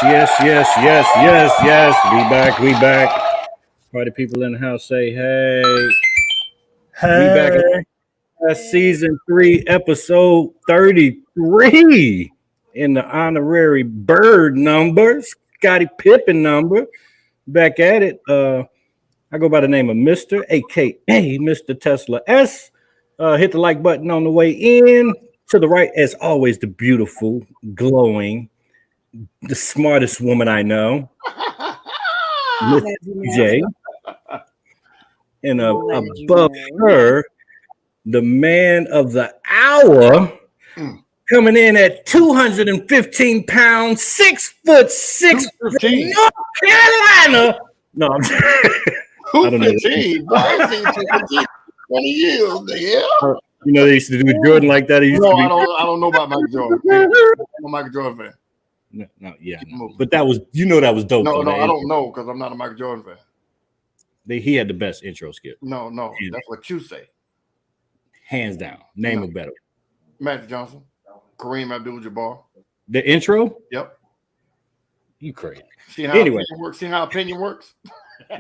yes. We back. Party people in the house say, hey. We back at season 3, episode 33 in the honorary bird number, Scottie Pippen number. Back at it. I go by the name of Mr. aka Mr. Tesla S. Hit the like button on the way in. To the right, as always, the beautiful, glowing, the smartest woman I know, Miss J. And above her, the man of the hour, coming in at 215 pounds, 6'6", North Carolina. No, I'm I don't know. 215? Boy, I seen 215 20 years. Yeah. You know, they used to do Jordan like that. I don't know about Michael Jordan. I'm a Michael Jordan fan. No. But that was, that was dope. No, I don't know because I'm not a Michael Jordan fan. He had the best intro skip. No, that's what you say. Hands down. Name a better. Magic Johnson, Kareem Abdul-Jabbar. The intro? Yep. You crazy. See how opinion works?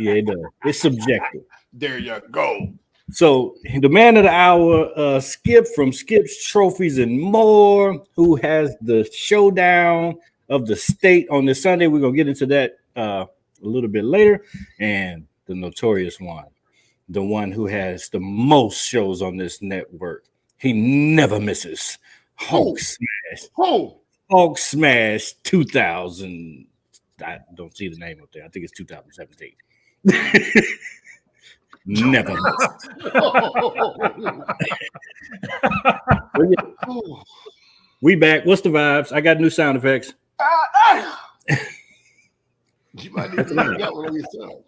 Yeah, it does. It's subjective. There you go. So the man of the hour, Skip from Skip's Trophies and More, who has the showdown of the state on this Sunday. We're gonna get into that a little bit later. And the notorious one, the one who has the most shows on this network. He never misses. Hulk Smash 2000. I don't see the name up there. I think it's 2017. Never. We back. What's the vibes? I got new sound effects. You might need to look that one on yourself.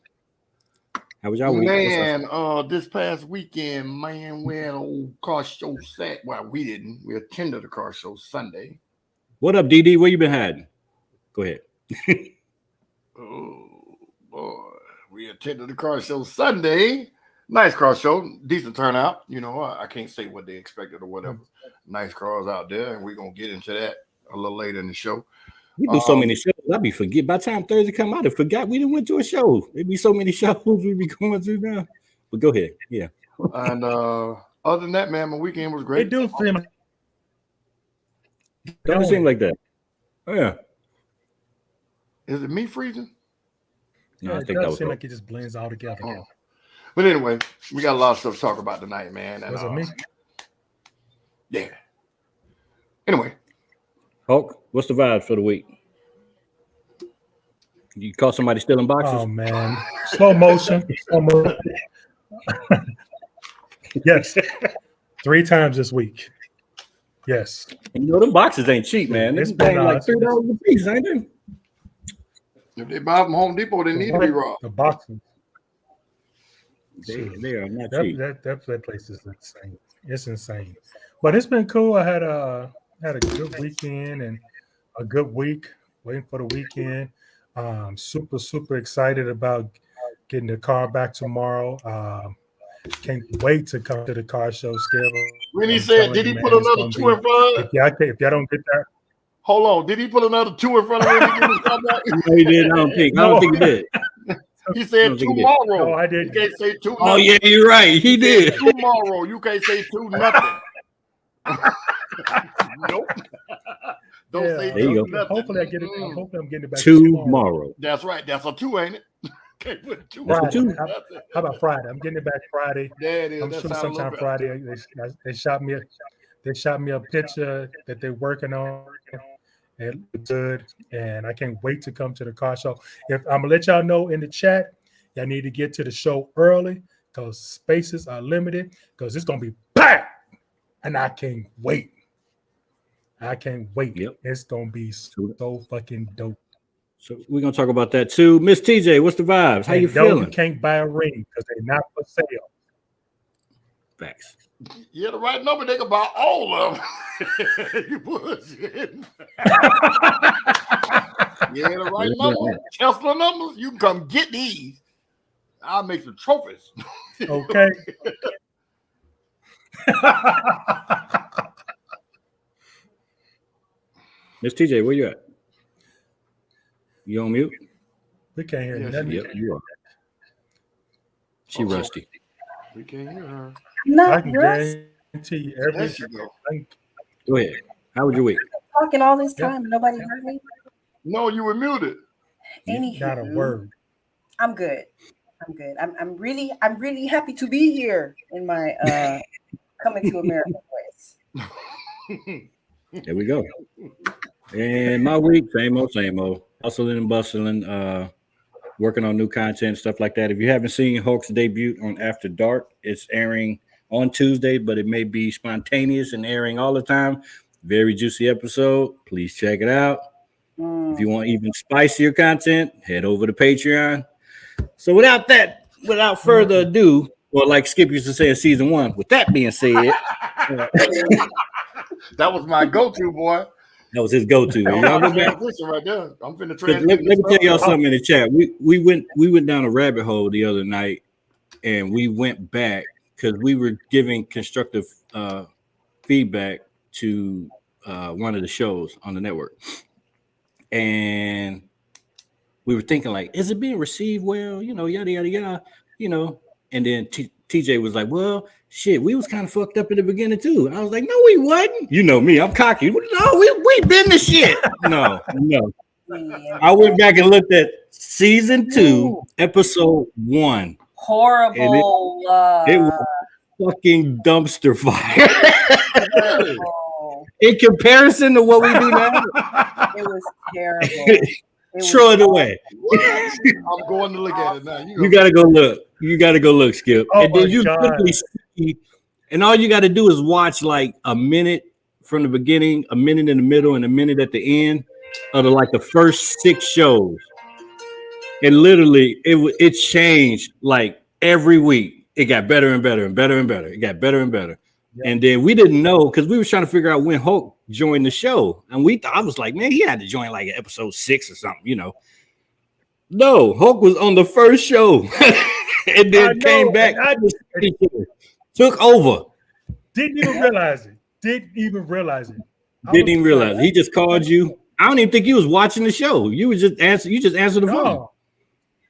How was y'all week? Man, this past weekend, man, we had an old car show set. Well, we didn't. We attended the car show Sunday. What up, DD? Where you been hiding? Go ahead. Oh, boy. We attended the car show Sunday. Nice car show. Decent turnout. I can't say what they expected or whatever. Nice cars out there, and we're going to get into that a little later in the show. We do so many shows. I be forget. By the time Thursday come out, I forgot we didn't went to a show. There be so many shows we be going through now. But go ahead. Yeah. And other than that, man, my weekend was great. It do seem Don't seem like that. Oh, yeah. Is it me freezing? No, I think that seem like it just blends all together. Oh. But anyway, we got a lot of stuff to talk about tonight, man. And, was it me? Yeah. Anyway. Hulk, what's the vibe for the week? You caught somebody stealing boxes? Oh, man. Slow motion. Yes. 3 times this week. Yes. Them boxes ain't cheap, man. It's paying like $3 a piece, ain't they? If they buy from Home Depot, they need to be robbed. The boxes. They are not cheap. That place is insane. It's insane. But it's been cool. I had a good weekend and a good week. Waiting for the weekend. Super excited about getting the car back tomorrow. Can't wait to come to the car show. When he said, did he put another 2 in front? If y'all don't get that. Hold on. Did he put another 2 in front of him? No, he did. I don't think he did. He said tomorrow. No, I did. You can't say 2. Oh, yeah, you're right. He did. Tomorrow. You can't say 2 nothing. Nope. Don't say 2 nothing. Hopefully I get it. Hopefully I'm getting it back tomorrow. That's right. That's a 2, ain't it? Can't put 2. Friday. How about Friday? I'm getting it back Friday. There it is. I'm sure sometime Friday. They shot me a picture that they're working on. It looks good, and I can't wait to come to the car show. If I'm gonna let y'all know in the chat, y'all need to get to the show early because spaces are limited. Because it's gonna be packed, and I can't wait. Yep. It's gonna be so fucking dope. So we're gonna talk about that too. Miss TJ, what's the vibes? How you feeling? You can't buy a ring because they're not for sale. Facts. Yeah, the right number, they can buy all of them. You bullshit. Yeah, the right number. Tesla numbers, you can come get these. I'll make some trophies. Okay. Miss TJ, where you at? You on mute? We can't hear Yes, nothing. she Yep, you are. She Uh-oh. rusty. We can't hear her. I Not can Russ guarantee you There every. she go. Go ahead. How was your week? talking all this Yep. time and nobody heard me. No, you were muted. Not a Anywho, word. I'm good. I'm good. I'm really happy to be here in my coming to America place. There we go. And my week, same old. Hustling and bustling, working on new content, stuff like that. If you haven't seen Hulk's debut on After Dark, it's airing on Tuesday, but it may be spontaneous and airing all the time. Very juicy episode. Please check it out. If you want even spicier content, head over to Patreon. So without further ado, or like Skip used to say in season 1, with that being said, That was my go-to, boy. that was his go-to. Y'all go back. Transition right there. I'm finna Let transition. me tell y'all something in the chat. We went down a rabbit hole the other night, and we went back because we were giving constructive feedback to one of the shows on the network, and we were thinking like, is it being received well? Yada yada yada. And then TJ was like, well, shit, we was kind of fucked up in the beginning too. I was like, no, we wasn't. You know me, I'm cocky. No, we been the shit. No. I went back and looked at season 2, episode 1. Horrible. It was fucking dumpster fire. Horrible. In comparison to what we do now, It was terrible. throw it away. I'm going to look at it now. You gotta go look. You gotta go look, Skip. Oh and then my you God. quickly see, and all you gotta do is watch like a minute from the beginning, a minute in the middle, and a minute at the end of the first 6 shows. And literally, it changed like every week. It got better and better and better and better. It got better and better. Yep. And then we didn't know because we were trying to figure out when Hulk joined the show. And I was like, man, he had to join like episode 6 or something, No, Hulk was on the first show and then came back. Took over. Didn't even realize it. Didn't even realize it. He just called you. I don't even think you was watching the show. You just answered the phone.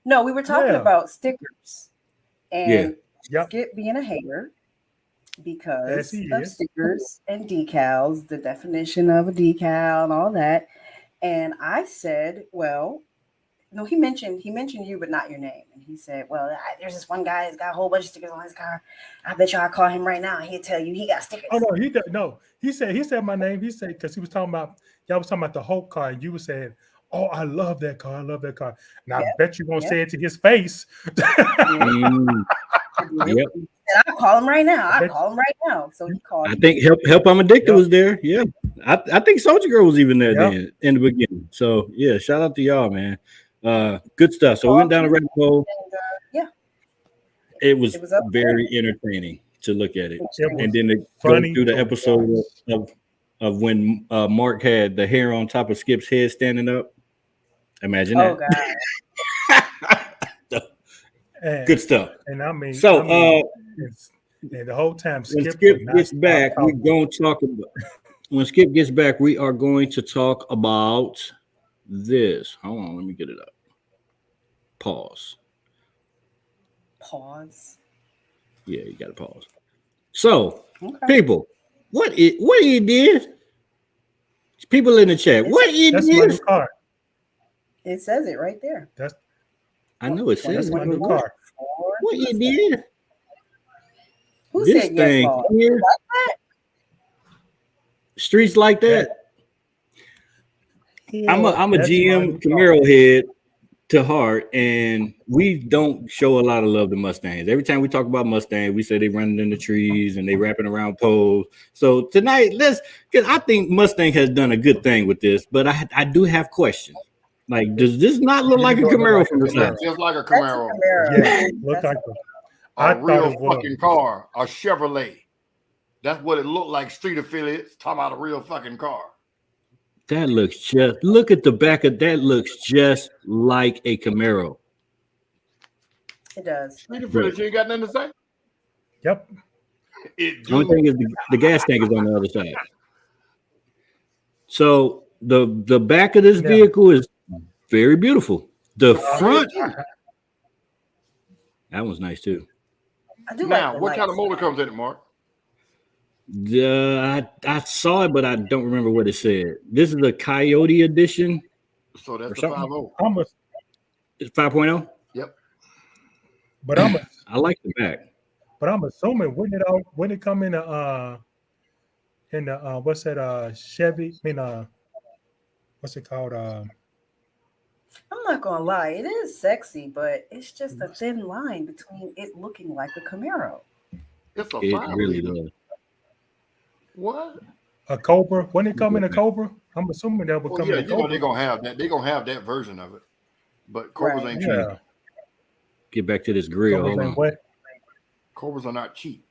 No, we were talking about stickers and Yep. Skip being a hater because Yes, he of is. stickers and decals, the definition of a decal and all that. And I said, well, no, he mentioned you, but not your name. And he said, well, there's this one guy that's got a whole bunch of stickers on his car. I bet you I'll call him right now and he'll tell you he got stickers. Oh no, he said my name. He said because he was talking about y'all was talking about the Hulk car, and you were saying, oh, I love that car. Now I bet you're gonna say it to his face. Yep. I'll call him right now. So he called. I think Help I'm Addicted was there. Yeah. I think Soldier Girl was even there then in the beginning. So yeah, shout out to y'all, man. Good stuff. So we went down a rabbit hole. And, it was up very entertaining to look at it. It And then to go through the episode of when Mark had the hair on top of Skip's head standing up. Imagine that. And, good stuff. And I mean, and the whole time when Skip gets back, we're going to talk about. When Skip gets back, we are going to talk about this. Hold on, let me get it up. Pause. Yeah, you got to pause. So, people, what you did? People in the chat, what you that's did? my new car. it says it right there. I know it says That's my new car. What you did? Who This said thing yes, Lord? here, Like that? streets like that. I'm a That's my GM new car. Camaro head to heart, and we don't show a lot of love to Mustangs. Every time we talk about Mustangs, we say they running in the trees and they wrapping around poles. So tonight, because I think Mustang has done a good thing with this, but I do have questions. Like, does this not look like a Camaro from the side? Just like a That's a Camaro. Yeah, look like A real fucking car, a Chevrolet. That's what it looked like. Street affiliates talking about a real fucking car. That looks look at the back of that. Looks just like a Camaro. It does. Street affiliates, you ain't got nothing to say? Yep. It The only thing is the gas tank is on the other side. So the back of this vehicle is Very beautiful. The front, I that one's nice too. do Now, like the what kind of lights. motor comes in it, Mark? I saw it, but I don't remember what it said. This is the Coyote edition. So that's Or the something? 5.0. I'm a, It's 5.0. Yep. but I'm a, I like the back. but I'm assuming wouldn't it come in the what's that Chevy? I mean what's it called? I'm not gonna lie, it is sexy, but it's just a thin line between it looking like a Camaro. It's a It 5 really liter. does. What? A Cobra. Wouldn't it come in a Cobra? I'm assuming that would Oh come yeah, in a you know Cobra. they're gonna have that. They're gonna have that version of it. But Cobras Right. ain't cheap. Yeah, Get back to this grill. Cobras Hold ain't on. what? Cobras are not cheap.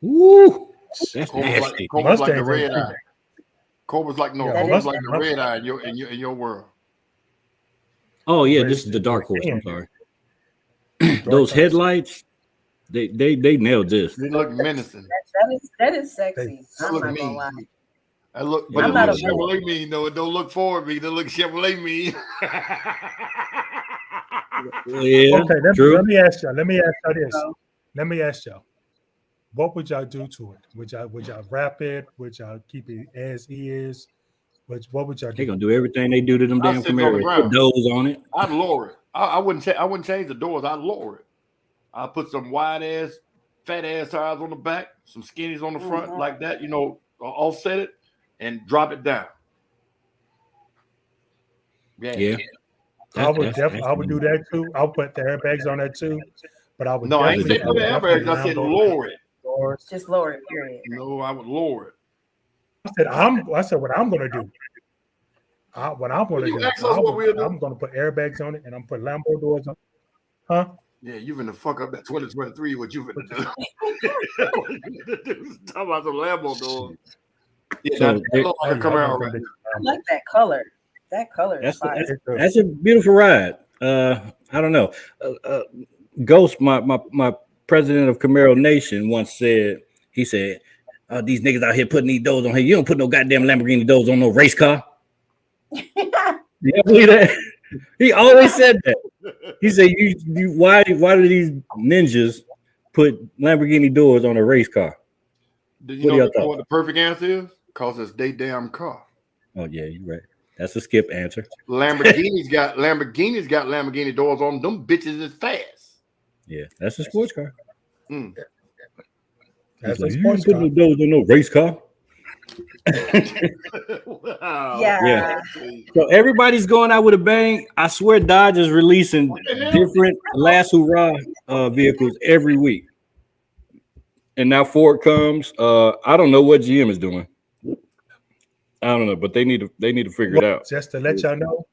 Woo! That's Cobras nasty. Cobras like the Mustangs ain't red cheap. eye. Cobras like no. Yeah, That Cobras is- like the red eye in your world. Oh yeah, Red- this is the dark horse. I'm Dark sorry. horse. Those headlights, they nailed this. They look menacing. That is sexy. They I'm look not gonna mean. lie. I look, Yeah, but I'm it not looks a bull. Chevrolet mean though. It don't look forward me. It look Chevrolet mean. Yeah, Okay, true. let me ask y'all. Let me ask y'all this. So, Let me ask y'all. What would y'all do to it? Would y'all wrap it? Would y'all keep it as is? What would y'all They do? gonna do everything they do to them I'll damn sit it on the Camaros. ground. Put those on it. I'd lower it. I wouldn't change the doors. I'd lower it. I'll put some wide ass, fat ass tires on the back, some skinnies on the front, Mhm. like that. You know, offset it and drop it down. Yeah. I would That's I would do that too. I'll put the airbags on that too. But I would No, I ain't definitely, say put the airbags. I said lower it. doors. just lower it, period. No, I would lower it. I said what I'm gonna do. What I'm gonna You do. ask us what we'll do. I'm gonna put airbags on it and I'm put Lambo doors on. Huh? Yeah, you finna fuck up that 2023. What you finna do? What you finna do? Talk about the Lambo doors. Yeah, So that look like a Camaro. I Right? I like that color. That color is fire. that's a beautiful ride. I don't know. Ghost, my president of Camaro Nation, once said. He said, "These niggas out here putting these doors on here. You don't put no goddamn Lamborghini doors on no race car." You believe that? He always said that. He said, why do these ninjas put Lamborghini doors on a race car?" Do you What do y'all know thought? what the perfect answer is? Cause it's they damn car. Oh yeah, you're right. That's a skip answer. Lamborghini's got Lamborghini doors on them. Bitches is fast. Yeah, that's a sports car. Mm. That's He's a like, you sports ain't putting no doors on no race car. Wow. Yeah. So everybody's going out with a bang. I swear Dodge is releasing different last hurrah vehicles every week. And now Ford comes. I don't know what GM is doing. I don't know, but they need to figure it out. Just to let y'all know,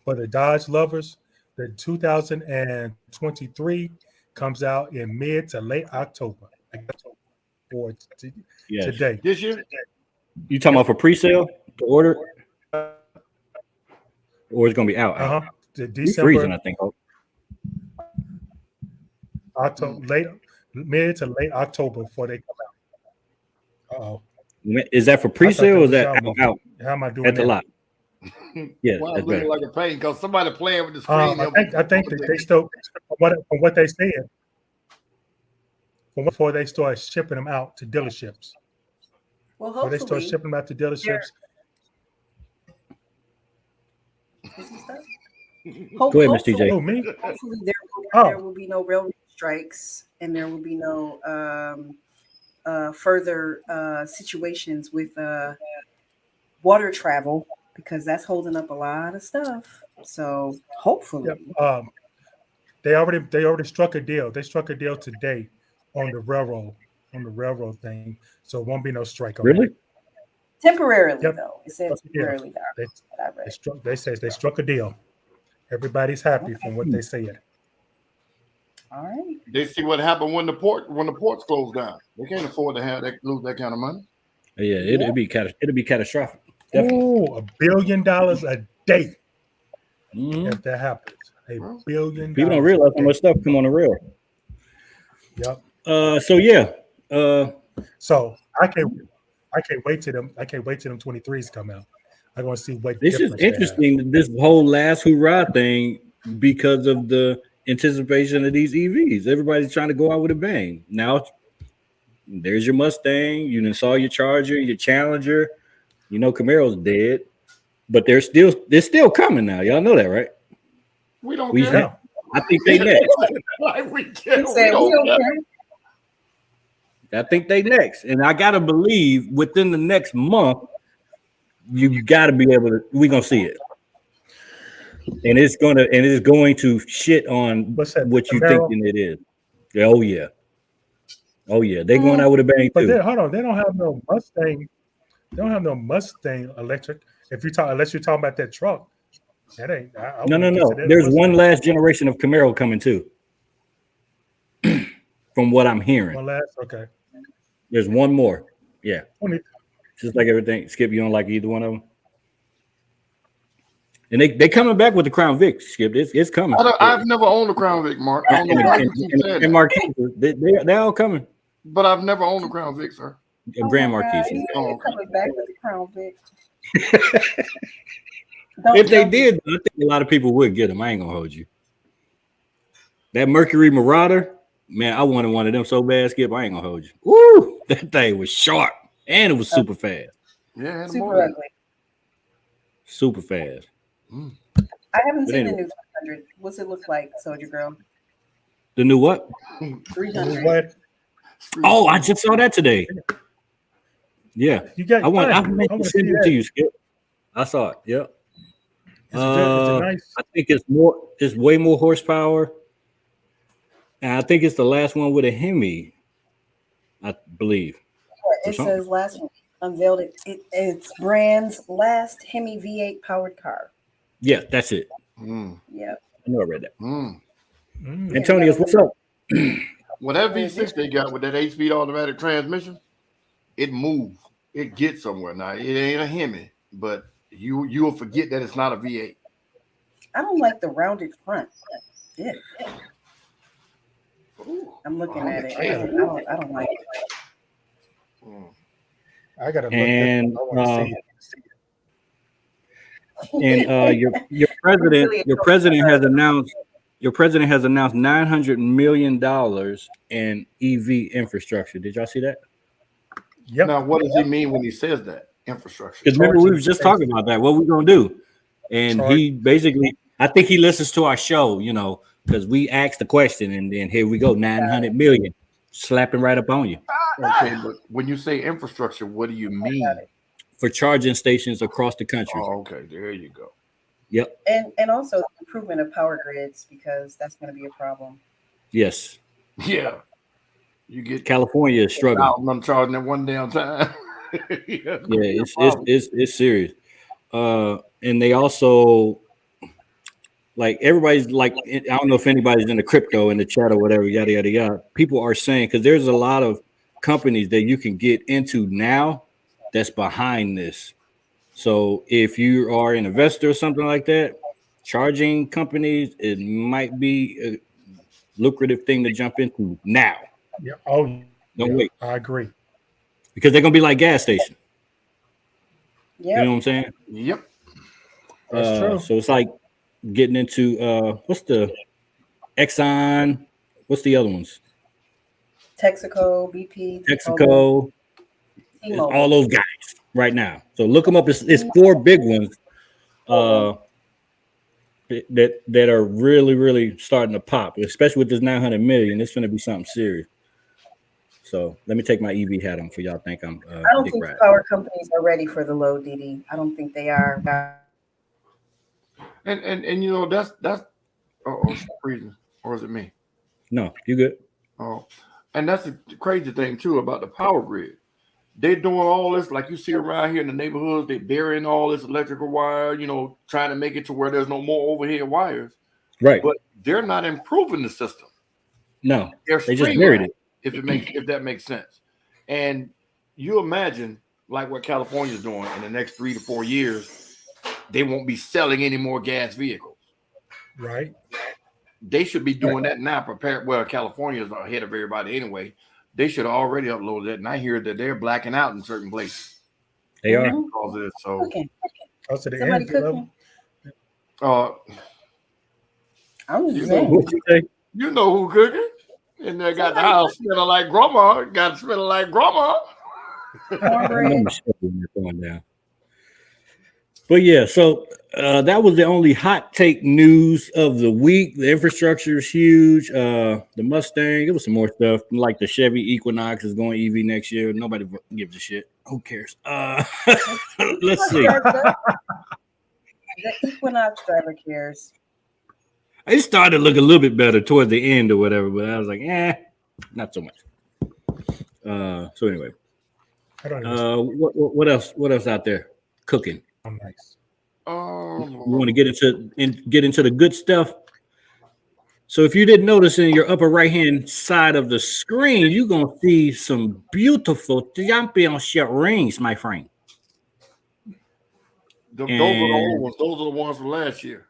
for the Dodge lovers, the 2023 comes out in mid to late October. For Yes. today. This year? You talking about for pre-sale to order, or it's gonna be out? Uh-huh. The We freezing, I December, think. October, mid to late October before they come out. Uh-oh. Is that for pre-sale or is that out How am I doing at the that? lot? Yeah, Why that's looking better. like a pain? Because somebody playing with the screen. I think that they still, from what they said, before they start shipping them out to dealerships. Well, Before they start hopefully, shipping them out to dealerships. is this stuff? Go ahead, Miss TJ. Oh, me? Hopefully Oh. there will be no railroad strikes and there will be no further situations with water travel because that's holding up a lot of stuff. So hopefully, Yep. They already struck a deal. They struck a deal today on the railroad thing. So it won't be no strike on Really? that. temporarily Yep. though. It said Yeah. temporarily there. They struck a deal. Everybody's happy from what they said. All right. They see what happened when the ports closed down. They can't afford to lose that kind of money. Yeah, it'll be catastrophic. Definitely. Oh, $1 billion a day Mhm. if that happens. $1 billion. People don't realize how much stuff come on the rail. Yep. So yeah. So I can't wait till them 23s come out. I want to see what This is difference they have. interesting. This whole last hurrah thing because of the anticipation of these EVs. Everybody's trying to go out with a bang. Now there's your Mustang. You done saw your Charger, your Challenger. You know Camaro's dead, but they're still coming now. Y'all know that, right? We don't We care. I think they next. Like we care. He We said, we don't don't care. care. I think they next, and I gotta believe within the next month, you gotta be able to. We gonna see it, and it's going to shit on What's that, what you Camaro? thinking it is. Oh yeah, they going out with a bang But too. then, hold on, they don't have no Mustang. They don't have no Mustang electric. Unless you're talking about that truck, that ain't. I No. wouldn't consider that a There's Mustang. one last generation of Camaro coming too. From what I'm hearing, One last, okay. there's one more. Yeah, 20, just like everything. Skip, you don't like either one of them. And they coming back with the Crown Vic. Skip, it's coming. I've never owned a Crown Vic, Mark. I don't know why you keep saying And that. Marquis, they all coming. But I've never owned a Crown Vic, sir. Grand my Marquis. God, he's coming back with the Crown Vic. If they did, I think a lot of people would get them. I ain't gonna hold you. That Mercury Marauder, man, I wanted one of them so bad, Skip. I ain't gonna hold you. Woo, that thing was sharp and it was super fast. Yeah, super ugly. Super fast. I haven't But seen anyway. the new 300. What's it look like, Soldier Girl? The new what? 300. what? Oh, I just saw that today. Yeah, You got. I want to to see send it that. to you, Skip. I saw it. Yep. Is it good? Is it nice? I think it's way more horsepower. And I think it's the last one with a Hemi, I believe. It says last one unveiled it's brand's last Hemi V8 powered car. Yeah, that's it. Yep. I know I read that. Mm. Antonius, what's up? Well, that V6 they got with that 8-speed automatic transmission, it moves. It gets somewhere. Now, it ain't a Hemi, but you'll forget that it's not a V8. I don't like the rounded front. Yeah. I'm looking at it. I don't like it. I gotta look. And I want to see it. and your president has announced $900 million in EV infrastructure. Did y'all see that? Yep. Now, what does he mean when he says that? Infrastructure. Because remember we was just talking about that. What we gonna do? And he basically, I think he listens to our show, you know, because we asked the question, and then here we go, 900 million, slapping right up on you. Okay, but when you say infrastructure, what do you mean? For charging stations across the country. Oh, okay, there you go. Yep. And also the improvement of power grids, because that's going to be a problem. Yes. Yeah. You get California is struggling. I'm charging at one damn time. Yeah, it's serious. And they also, like, everybody's like, I don't know if anybody's in the crypto in the chat or whatever, yada yada yada. People are saying, because there's a lot of companies that you can get into now that's behind this. So if you are an investor or something like that, charging companies, it might be a lucrative thing to jump into now. Yeah. Oh, Don't wait. I agree. Because they're gonna be like gas stations. Yeah. You know what I'm saying? Yep. That's true. So it's like getting into what's the Exxon? What's the other ones? Texaco, BP, Texaco, all those guys right now. So look them up. It's four big ones that are really starting to pop, especially with this 900 million. It's going to be something serious. So let me take my EV hat on for y'all. Think I'm. I don't think the power companies are ready for the low, DD. I don't think they are. And you know that's she's freezing, or is it me? No, you good. Oh, and that's the crazy thing too about the power grid. They're doing all this, like you see around here in the neighborhoods. They're burying all this electrical wire, you know, trying to make it to where there's no more overhead wires. Right. But they're not improving the system. No, They're they just buried it. If that makes sense. And you imagine like what California's doing in the next 3 to 4 years, they won't be selling any more gas vehicles. Right. They should be doing that now. Well, California is ahead of everybody anyway. They should have already uploaded that. And I hear that they're blacking out in certain places. They are. Because of this. So Oh, to the Somebody end. cooking? Uh, I was you just know, saying. What you say? you know who cooking? And they got the house smelling like grandma. Got it smelling like grandma. I Cornbread. know Michelle when you're going down. But yeah, so that was the only hot take news of the week. The infrastructure is huge. The Mustang, it was some more stuff like the Chevy Equinox is going EV next year. Nobody gives a shit. Who cares? Let's see. The Equinox driver cares. It started to look a little bit better towards the end or whatever, but I was like, not so much. So anyway, I don't even what else? What else out there cooking? sound nice. You want to get into the good stuff. So if you didn't notice in your upper right hand side of the screen, you're gonna see some beautiful championship rings, my friend. Those are the old ones. Those are the ones from last year.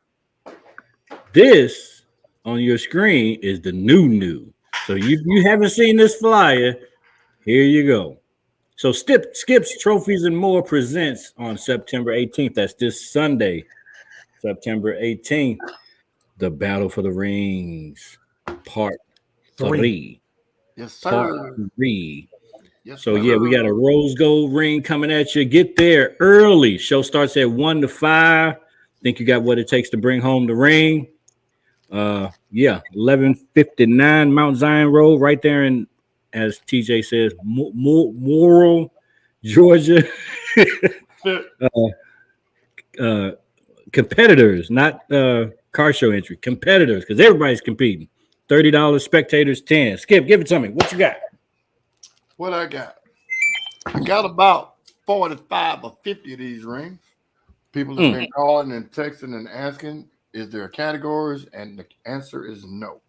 This on your screen is the new. So you haven't seen this flyer. Here you go. So Skips Trophies and More presents on September 18th. That's this Sunday, September 18th. The Battle for the Rings, Part 3. Yes, sir. Part 3. Yes, So sir. yeah, we got a rose gold ring coming at you. Get there early. Show starts at 1 to 5. Think you got what it takes to bring home the ring. 1159 Mount Zion Road, right there in, as TJ says, Morrill, Georgia. Competitors, not car show entry. Competitors, because everybody's competing. $30, spectators 10. Skip, give it to me. What you got? What I got? I got about 45 or 50 of these rings. People have been calling and texting and asking, is there categories? And the answer is no.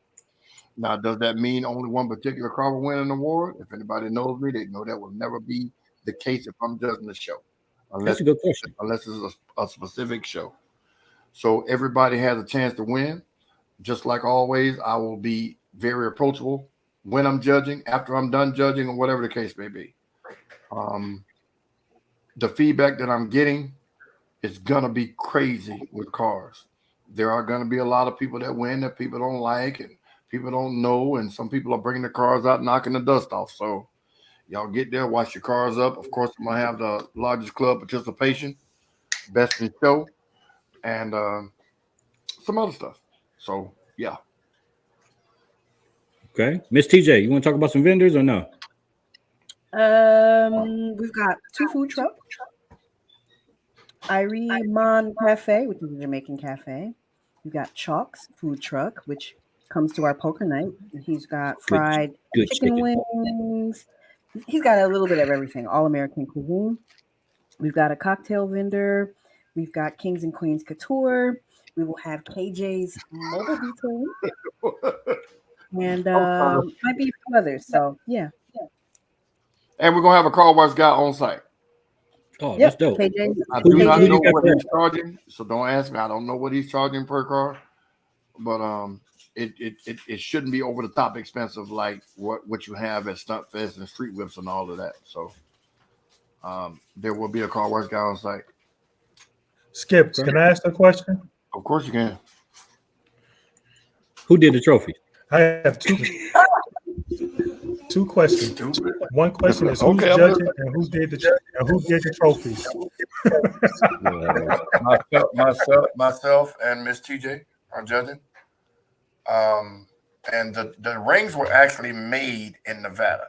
Now, does that mean only one particular car will win an award? If anybody knows me, they know that will never be the case if I'm judging the show. That's a good question. Unless it's a specific show. So everybody has a chance to win. Just like always, I will be very approachable when I'm judging, after I'm done judging, or whatever the case may be. The feedback that I'm getting is going to be crazy with cars. There are going to be a lot of people that win that people don't like and people don't know, and some people are bringing the cars out, knocking the dust off. So y'all get there, watch your cars up. Of course, I'm going to have the largest club participation, best in show, and some other stuff. So, yeah. Okay. Miss TJ, you want to talk about some vendors or no? We've got 2 food trucks. Iriman Cafe, which is a Jamaican cafe. We've got Chalk's food truck, which comes to our poker night. And he's got fried chicken wings. He's got a little bit of everything, all American cuisine. We've got a cocktail vendor. We've got Kings and Queens Couture. We will have KJ's mobile detailing. And might be a few others. So, yeah. And we're going to have a car wash guy on site. Oh, that's dope. I do not know what he's charging, so don't ask me. I don't know what he's charging per car, but it shouldn't be over the top expensive like what you have at Stunt Fest and Street Whips and all of that. So there will be a car wash guy on site. Skip, can I ask a question? Of course you can. Who did the trophy? I have two questions. One question is who's judging and who did the trophies? myself and Miss TJ are judging. And the rings were actually made in Nevada.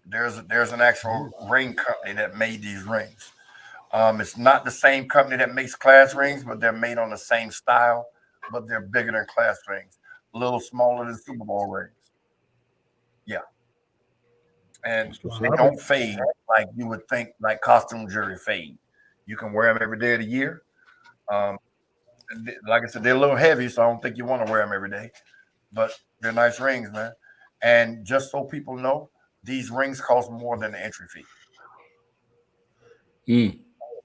There's an actual ring company that made these rings. It's not the same company that makes class rings, but they're made on the same style, but they're bigger than class rings, a little smaller than Super Bowl rings. Yeah. And they don't fade like you would think, like costume jewelry fade. You can wear them every day of the year. Like I said, they're a little heavy, so I don't think you want to wear them every day. But they're nice rings, man. And just so people know, these rings cost more than the entry fee.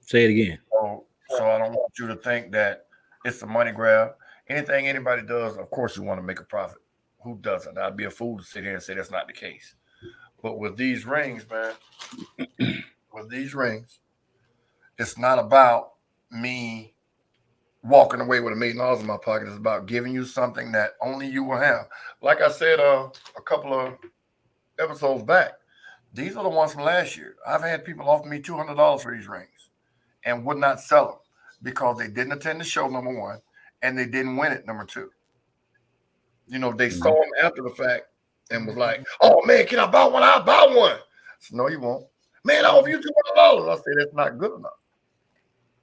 Say it again. So I don't want you to think that it's a money grab. Anything anybody does, of course, you want to make a profit. Who doesn't? I'd be a fool to sit here and say that's not the case. But with these rings, man, it's not about me walking away with $1 million in my pocket. It's about giving you something that only you will have. Like I said a couple of episodes back, these are the ones from last year. I've had people offer me $200 for these rings and would not sell them because they didn't attend the show, number one, and they didn't win it, number two. You know, they saw them after the fact and was like, oh, man, can I buy one? I'll buy one. I said, no, you won't. Man, I offer you $200. I said, that's not good enough.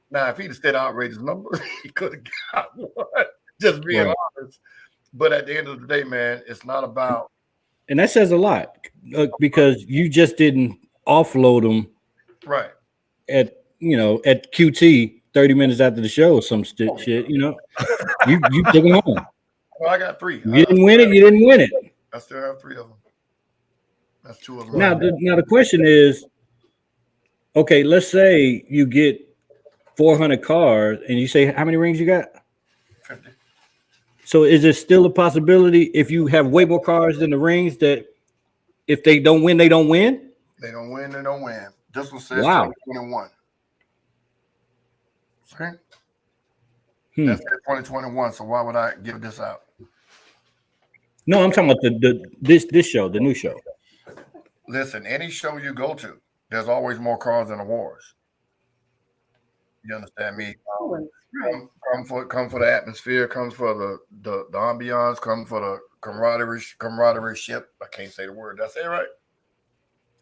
Now, if he'd have said outrageous number, he could have got one, just being honest. But at the end of the day, man, it's not about. And that says a lot because you just didn't offload them right at QT 30 minutes after the show or some shit. You know, you took them home. Well, I got 3. You didn't win it. You didn't win it. I still have 3 of them. That's 2 of them. Now the question is, okay, let's say you get 400 cars and you say how many rings you got? 50. So is there still a possibility if you have way more cars than the rings that if they don't win, they don't win? They don't win, they don't win. This one says 2021. See? That's 2021. So why would I give this out? No, I'm talking about this show, the new show. Listen, any show you go to, there's always more cars than awards. You understand me? Come for the atmosphere, comes for the ambiance, come for the camaraderie ship. I can't say the word. Did I say it right?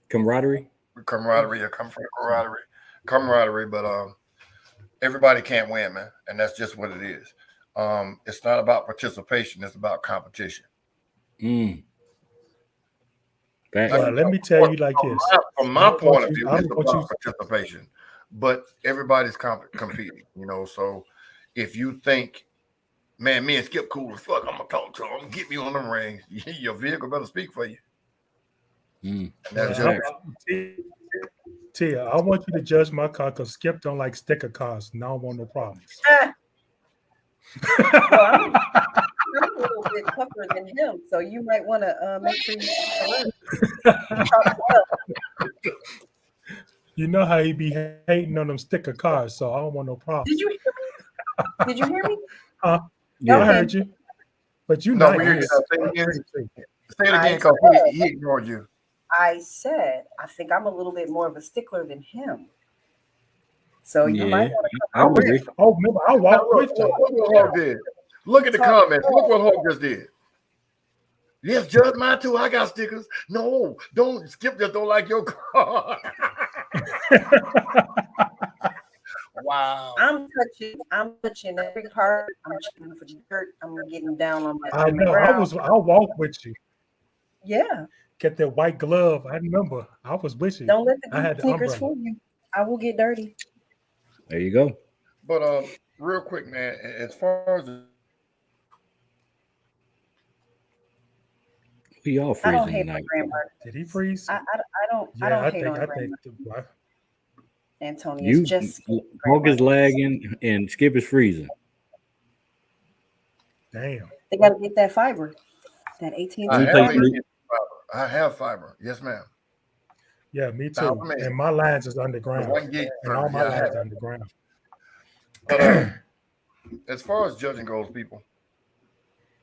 Camaraderie. I come for the camaraderie, but everybody can't win, man, and that's just what it is. It's not about participation; it's about competition. Well, let me tell you like this. From my point of view, it's about participation, but everybody's competing, you know. So if you think, man, me and Skip cool as fuck, I'm gonna talk to him, I'm gonna get me on them rings. Your vehicle better speak for you. And that's Tia, I want you to judge my car because Skip don't like sticker cars, and I don't want no problems. Well, I'm a little bit tougher than him, so you might want to make sure you. You know how he be hating on them sticker cars, so I don't want no problems. Did you hear me? Did you hear me? Yeah, I heard you. But you know, say it again because he ignored you. I said, I think I'm a little bit more of a stickler than him. So you might want to come over. Oh, remember, I walked with you. Look at the comments. Look what Hulk just did. Yes, judge mine too. I got stickers. No, don't. Skip just don't like your car. Wow. I'm touching every part. I'm checking for dirt. I'm getting down on my. I know. I walked with you. Yeah. Get that white glove. I remember. I was with you. Don't let the sneakers fool you. I will get dirty. There you go. But real quick, man, as far as we all freezing. I don't hate my grandmother. Did he freeze? I don't. Yeah, I don't hate on grandmother. Antonio, it's just Hulk is lagging and Skip is freezing. Damn. They got to get that fiber. That 18. I have fiber. Yes, ma'am. Yeah, me too. And my lines is underground. And all my lines are underground. But as far as judging goes, people,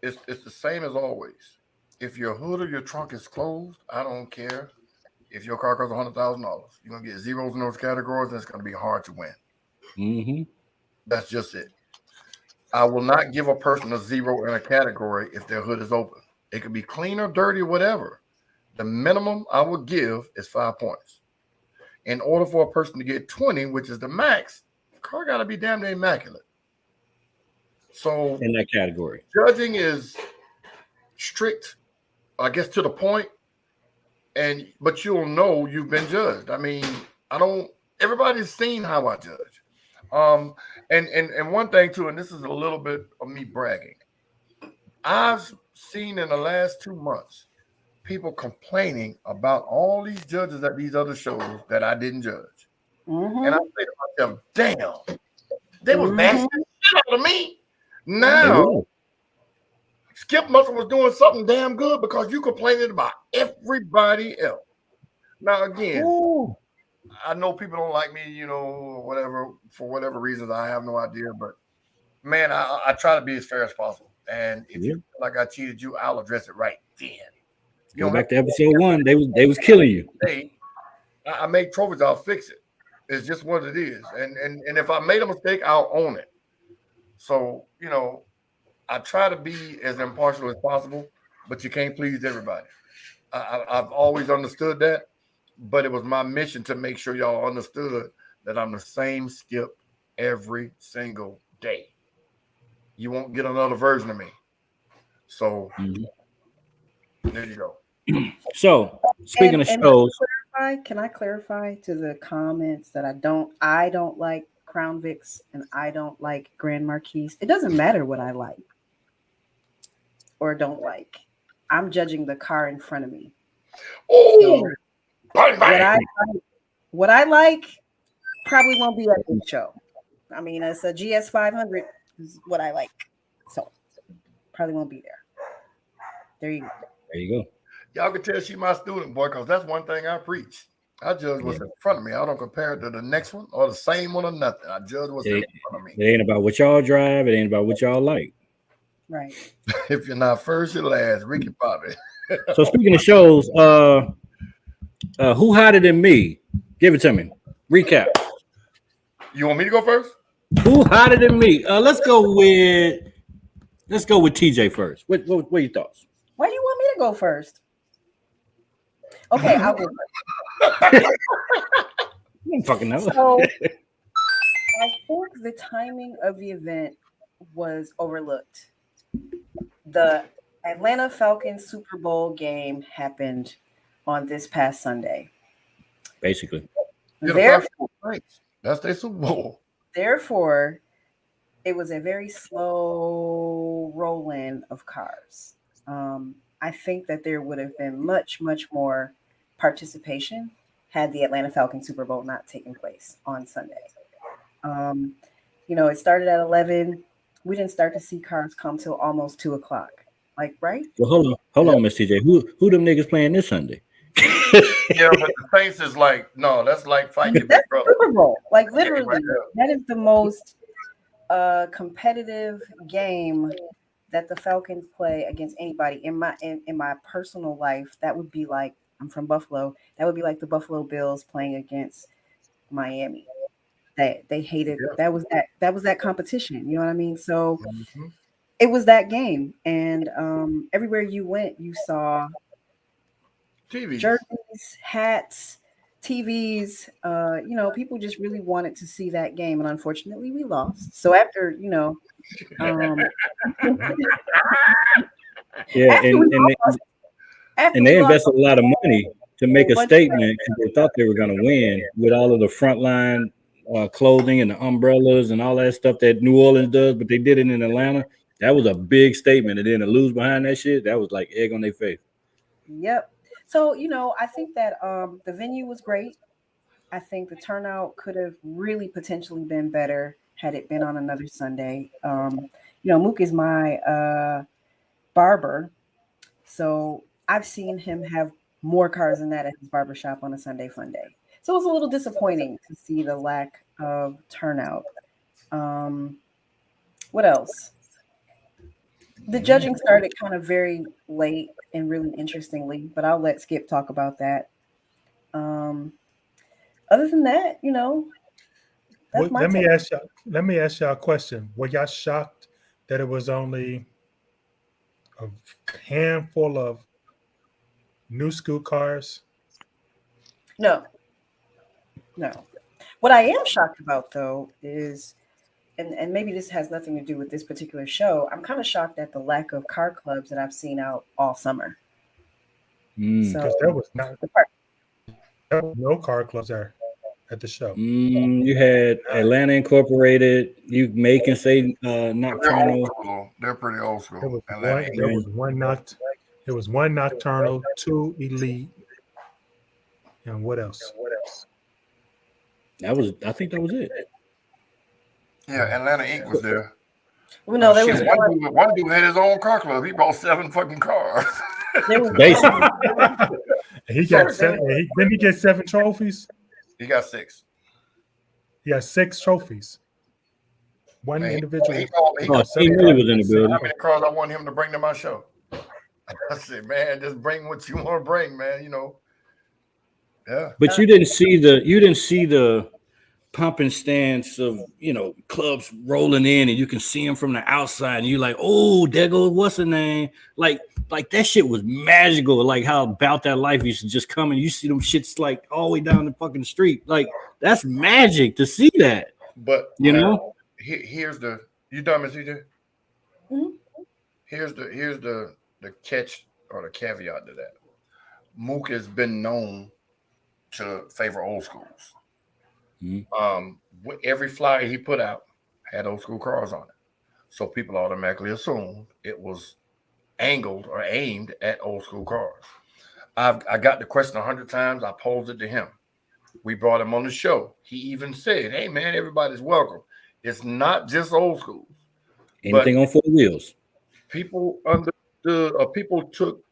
it's the same as always. If your hood or your trunk is closed, I don't care. If your car costs $100,000, you're gonna get zeros in those categories, and it's gonna be hard to win. Mm-hmm. That's just it. I will not give a person a 0 in a category if their hood is open. It could be clean or dirty, whatever. The minimum I would give is 5 points. In order for a person to get 20, which is the max, the car got to be damn near immaculate. So in that category, judging is strict, I guess, to the point. But you'll know you've been judged. I mean, everybody's seen how I judge. And one thing too, and this is a little bit of me bragging. I've seen in the last 2 months people complaining about all these judges at these other shows that I didn't judge. Mm-hmm. And I say to myself, damn, they was mashing the shit out of me. Now, Skip Muscle was doing something damn good because you complaining about everybody else. Now, again, I know people don't like me, you know, whatever, for whatever reasons. I have no idea. But, man, I try to be as fair as possible. And if you feel like I cheated you, I'll address it right then. You Go know, back to episode 1. They was killing you. hey, I make trophies. I'll fix it. It's just what it is. And if I made a mistake, I'll own it. So, you know, I try to be as impartial as possible, but you can't please everybody. I've always understood that, but it was my mission to make sure y'all understood that I'm the same Skip every single day. You won't get another version of me. So there you go. So speaking of shows, can I clarify to the comments that I don't like Crown Vics and I don't like Grand Marquis. It doesn't matter what I like or don't like. I'm judging the car in front of me. Oh, So bang, bang. what I like probably won't be at the show. I mean, it's a GS 500 is what I like. So probably won't be there. There you go. there you go. Y'all can tell she my student, boy, because that's one thing I preach. I judge what's in front of me. I don't compare it to the next one or the same one or nothing. I judge what's in front of me. It ain't about what y'all drive. It ain't about what y'all like. Right. If you're not first, you're last. Ricky Bobby. So speaking of shows, who hotter than me? Give it to me. Recap. You want me to go first? Who hotter than me? Let's go with TJ first. What are your thoughts? Why do you want me to go first? Okay, I'll go first. You don't fucking know. So I think the timing of the event was overlooked. The Atlanta Falcons Super Bowl game happened on this past Sunday. Basically. That's their Super Bowl. Therefore, it was a very slow roll-in of cars. I think that there would have been much, much more participation had the Atlanta Falcons Super Bowl not taken place on Sunday. It started at 11. We didn't start to see cars come till almost 2 o'clock. Like, right? Well, hold on, Miss TJ. Who them niggas playing this Sunday? Yeah, but the Saints is like, no, that's like fighting your big brother. Super Bowl. Like, literally, that is the most competitive game that the Falcons play against anybody. In my personal life, that would be like, I'm from Buffalo. That would be like the Buffalo Bills playing against Miami. They hated that was that competition. You know what I mean? So it was that game, and everywhere you went, you saw TVs, jerseys, hats, TVs. People just really wanted to see that game, and unfortunately, we lost. So after and they invested a lot of money to make a statement because they thought they were going to win with all of the frontline clothing and the umbrellas and all that stuff that New Orleans does, but they did it in Atlanta. That was a big statement, and then to lose behind that shit, that was like egg on their face. Yep. So I think that the venue was great. I think the turnout could have really potentially been better had it been on another Sunday. Mook is my barber, so I've seen him have more cars than that at his barbershop on a Sunday fun day. So it was a little disappointing to see the lack of turnout. What else? The judging started kind of very late and really interestingly, but I'll let Skip talk about that. Other than that, that's my take. Let me ask y'all a question. Were y'all shocked that it was only a handful of new school cars? No. What I am shocked about, though, is, and maybe this has nothing to do with this particular show, I'm kind of shocked at the lack of car clubs that I've seen out all summer. So there was no car clubs there at the show. You had Atlanta Incorporated. You may can say Nocturnal. They're pretty old school. There was one Nocturnal, 2 Elite, and what else? I think that was it. Yeah, Atlanta Inc. was there. Well, no, there was one dude had his own car club. He bought 7 fucking cars. Basically. He got 7. Didn't he get 7 trophies? He got 6. He has 6 trophies. One Man, individual. he called me. He Oh, got Steve Miller was in the building. how many cars I want him to bring to my show. I said, man, just bring what you want to bring, man. You know. Yeah. But you didn't see the pumping stance of clubs rolling in, and you can see them from the outside, and you're like, oh, there goes what's the name? Like that shit was magical. Like how About That Life used to just come and you see them shits like all the way down the fucking street. Like that's magic to see that. But here's the you done, Miss CJ? Mhm. Here's the catch or the caveat to that. Mook has been known to favor old schools. Every flyer he put out had old school cars on it, so people automatically assumed it was angled or aimed at old school cars. I got the question 100 times. I posed it to him. We brought him on the show. He even said, "Hey man, everybody's welcome. It's not just old schools. Anything on 4 wheels." People understood, or people took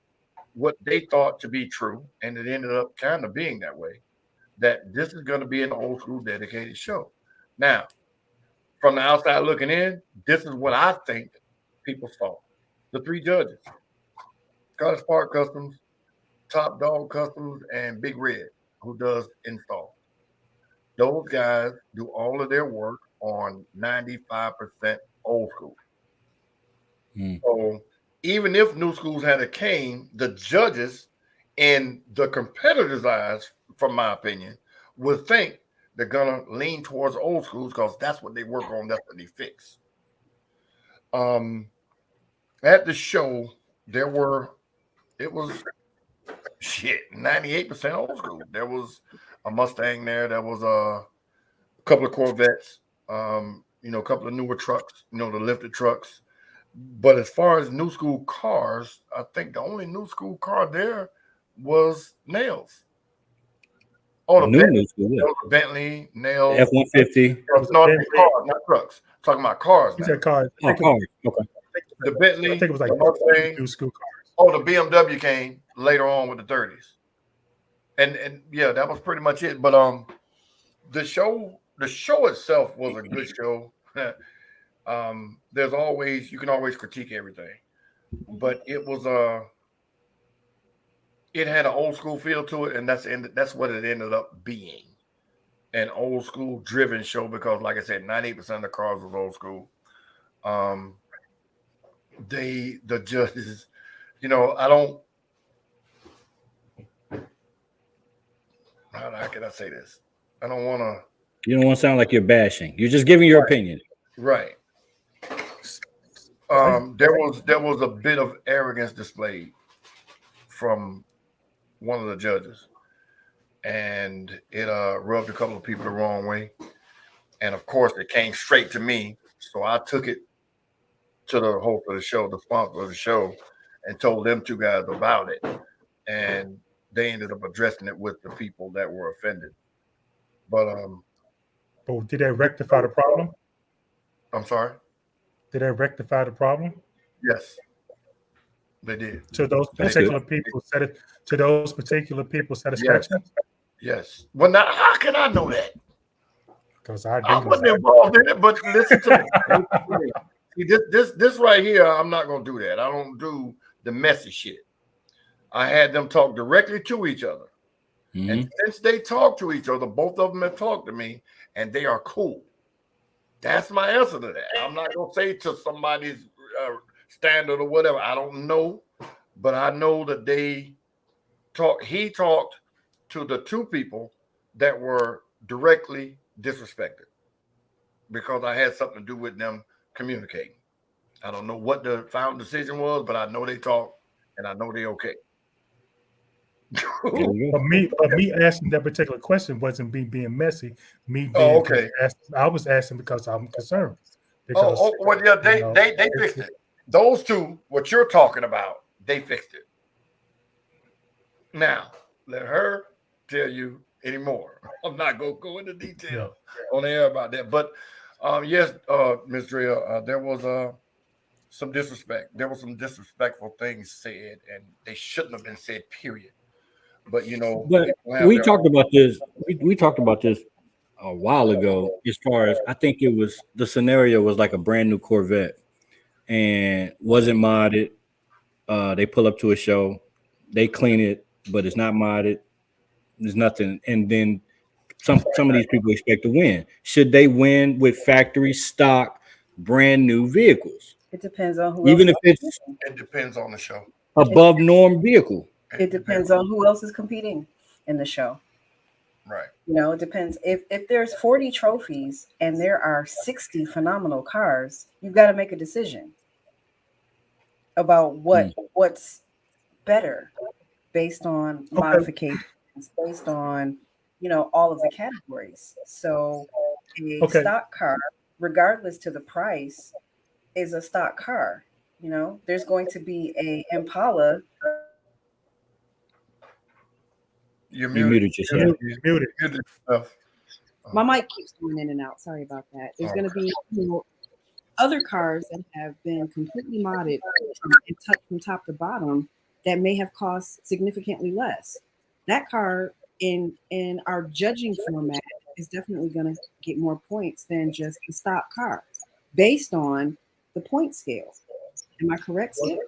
what they thought to be true, and it ended up kind of being that way. That this is going to be an old school dedicated show. Now, from the outside looking in, this is what I think people saw. The 3 judges, Scottish Park Customs, Top Dog Customs, and Big Red, who does install. Those guys do all of their work on 95% old school. So even if new schools had a cane, the judges in the competitors' eyes, from my opinion, would think they're gonna lean towards old schools because that's what they work on, that's what they fix. At the show, it was 98% old school. There was a Mustang there, there was a couple of Corvettes, a couple of newer trucks, the lifted trucks. But as far as new school cars, I think the only new school car there was Nails. Oh, the Bentley, Nails, F-150. No, cars, not trucks. Talking about cars. He said cars. Cars. Okay. The Bentley, I think it was like new school cars. Oh, the BMW came later on with the 30s. And yeah, that was pretty much it. But the show itself was a good show. You can always critique everything, but it had an old school feel to it, and that's what it ended up being, an old school driven show, because like I said, 98% of the cars was old school. The judges, how can I say this? I don't want to. You don't want to sound like you're bashing. You're just giving your opinion. Right. There was a bit of arrogance displayed from one of the judges, and it rubbed a couple of people the wrong way. And of course, it came straight to me, so I took it to the host of the show, the sponsor of the show, and told them 2 guys about it. And they ended up addressing it with the people that were offended. But did they rectify the problem? I'm sorry? Did they rectify the problem? Yes, they did. To those particular people satisfaction? Yes. Well, now how can I know that? Because I wasn't involved in it, but listen to me. See, this right here, I'm not gonna do that. I don't do the messy shit. I had them talk directly to each other. And since they talk to each other, both of them have talked to me, and they are cool. That's my answer to that. I'm not going to say to somebody's standard or whatever. I don't know, but I know that he talked to the 2 people that were directly disrespected because I had something to do with them communicating. I don't know what the final decision was, but I know they talked, and I know they okay. But me asking that particular question wasn't me being messy. I was asking because I'm concerned. Because, well, yeah, they fixed it. Those 2, what you're talking about, they fixed it. Now, let her tell you anymore. I'm not gonna go into detail on air about that. But yes, Ms. Drea, there was some disrespect. There were some disrespectful things said, and they shouldn't have been said, period. But But we talked about this. We talked about this a while ago. As far as I think it was, the scenario was like a brand new Corvette and wasn't modded. They pull up to a show, they clean it, but it's not modded. There's nothing, and then some of these people expect to win. Should they win with factory stock, brand new vehicles, It depends on who else. even if it's it depends on the show. above norm vehicle? It depends on who else is competing in the show. Right. It depends. If there's 40 trophies and there are 60 phenomenal cars, you've got to make a decision about what's better based on modifications, based on all of the categories. So a stock car, regardless to the price, is a stock car. There's going to be a Impala. You're muted yourself. Muted yourself. My mic keeps going in and out. Sorry about that. There's going to be other cars that have been completely modded and touched from top to bottom that may have cost significantly less. That car in our judging format is definitely going to get more points than just a stock car based on the point scale. Am I correct, Skip?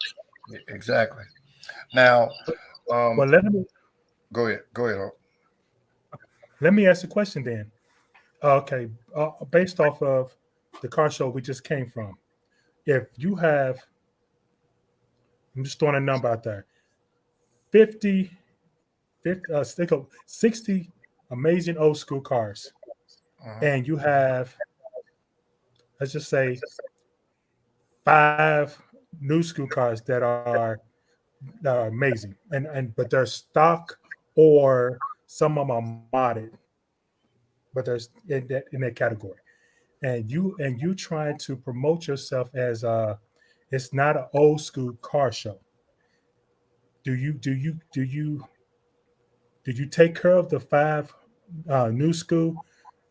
Exactly. Now, well, let me go ahead. Let me ask the question then. Okay, based off of the car show we just came from, if you have, I'm just throwing a number out there, 60 amazing old school cars, and you have, let's just say, 5 new school cars that are amazing, but they're stock or some of them are modded, but there's in that category, and you trying to promote yourself as it's not an old school car show. Do you take care of the 5 new school,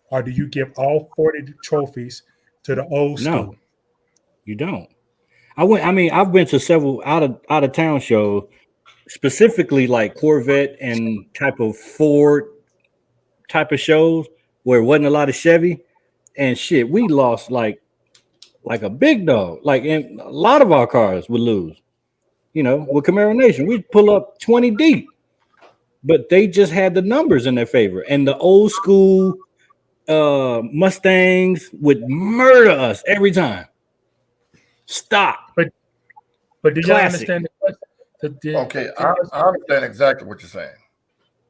or do you give all 40 trophies to the old school? No, you don't. I've been to several out of town shows, specifically like Corvette and type of Ford type of shows where it wasn't a lot of Chevy, and shit, we lost like a big dog. Like, and a lot of our cars would lose. With Camaro Nation, we'd pull up 20 deep, but they just had the numbers in their favor, and the old school Mustangs would murder us every time. Stop. But do you understand the question? Okay, I understand exactly what you're saying.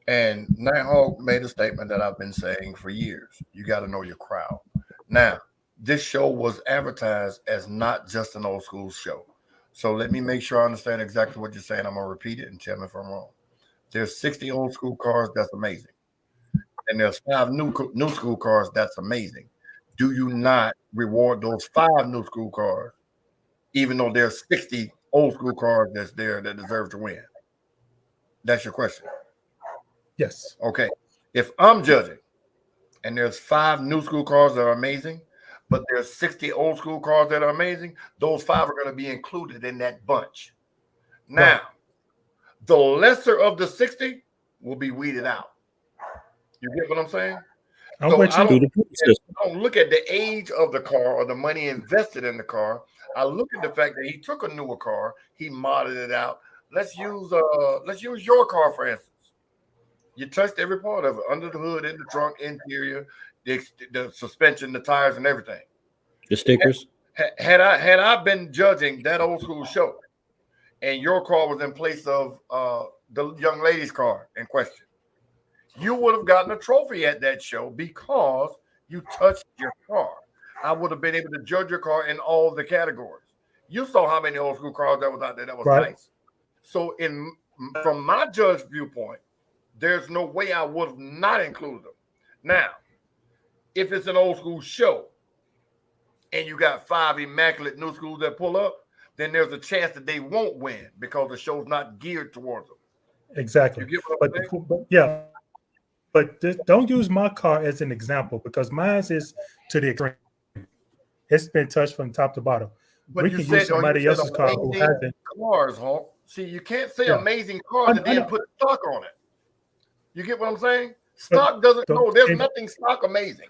And Nighthawk made a statement that I've been saying for years. You got to know your crowd. Now, this show was advertised as not just an old school show. So let me make sure I understand exactly what you're saying. I'm going to repeat it and tell me if I'm wrong. There's 60 old school cars. That's amazing. And there's 5 new school cars. That's amazing. Do you not reward those 5 new school cars, even though there's 60 old school cars that's there that deserve to win? That's your question. Yes. Okay. If I'm judging and there's 5 new school cars that are amazing, but there's 60 old school cars that are amazing, those 5 are going to be included in that bunch. Now, the lesser of the 60 will be weeded out. You get what I'm saying? I don't look at the age of the car or the money invested in the car. I look at the fact that he took a newer car, he modded it out. Let's use your car for instance. You touched every part of it, under the hood, in the trunk, interior, the suspension, the tires, and everything. The stickers. Had I been judging that old school show, and your car was in place of the young lady's car in question, you would have gotten a trophy at that show because you touched your car. I would have been able to judge your car in all the categories. You saw how many old school cars that was out there. That was nice. So from my judge viewpoint, there's no way I would have not included them. Now, if it's an old school show and you got 5 immaculate new schools that pull up, then there's a chance that they won't win because the show's not geared towards them. Exactly. You get what I'm saying? Yeah. But don't use my car as an example because mine is to the extreme. It's been touched from top to bottom. But we you can said, use somebody else's car who hasn't. Cars, Hulk. See, you can't say amazing cars and then put stock on it. You get what I'm saying? Stock doesn't know. There's nothing stock amazing.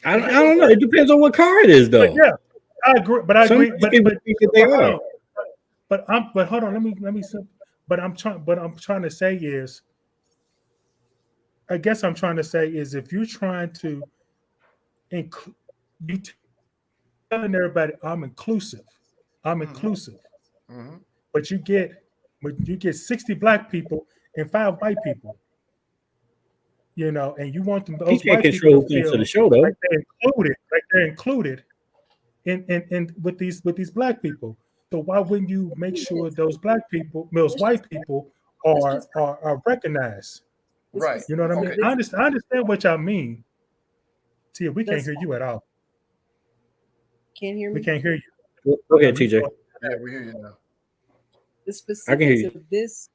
I don't know. It depends on what car it is, though. But yeah, I agree. But I Some agree. But people think that they are. But hold on. Let me. But I'm trying to say is, I guess I'm trying to say is, if you're trying to include, you telling everybody I'm inclusive, Mhm. but you get 60 black people and 5 white people, you know, and you want them He those can't white people control to who comes to feel the show, though. like they're included in with these black people. So why wouldn't you make sure those white people are recognized? Right. You know what I mean? Okay. I understand what y'all mean. Tia, we can't hear you at all. Can't hear We me? can't hear you. Go ahead, TJ. Yeah, we hear you now. The I can hear specifics you. of this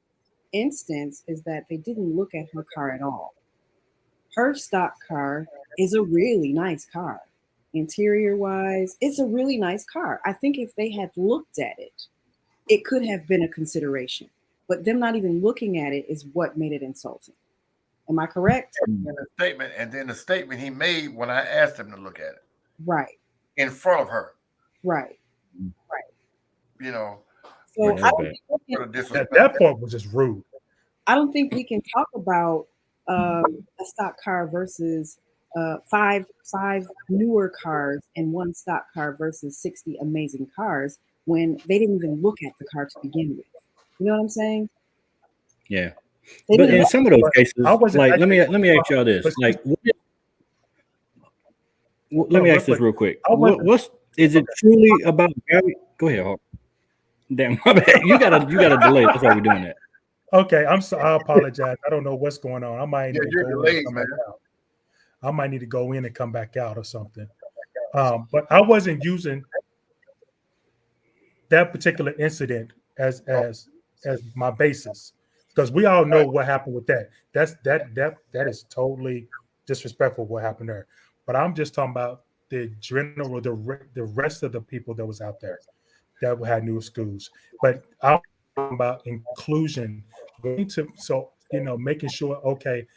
instance is that they didn't look at her car at all. Her stock car is a really nice car. Interior wise, it's a really nice car. I think if they had looked at it, it could have been a consideration. But them not even looking at it is what made it insulting. Am I correct? And then the statement he made when I asked him to look at it Right, in front of her. right. You know, So Yeah, I that's don't bad. think we can, That part was just rude. I don't think we can talk about a stock car versus five newer cars and one stock car versus 60 amazing cars when they didn't even look at the car to begin with. You know what I'm saying? Yeah. They But didn't in look. some of those But cases, I wasn't like let actually me ask y'all this. but Like, let on, me real ask this quick. real quick. I wasn't What's is it truly about value? Go ahead, Hawk. Damn, my bad. You gotta delay. That's why we're doing that. okay. I apologize. I don't know what's going on. I might yeah, need to you're go in and delayed, come man. back out. I might need to go in and come back out or something. But I wasn't using that particular incident as my basis because we all know what happened with that. That is totally disrespectful what happened there. But I'm just talking about the general the rest of the people that was out there that had new schools. But I'm talking about inclusion. So making sure okay,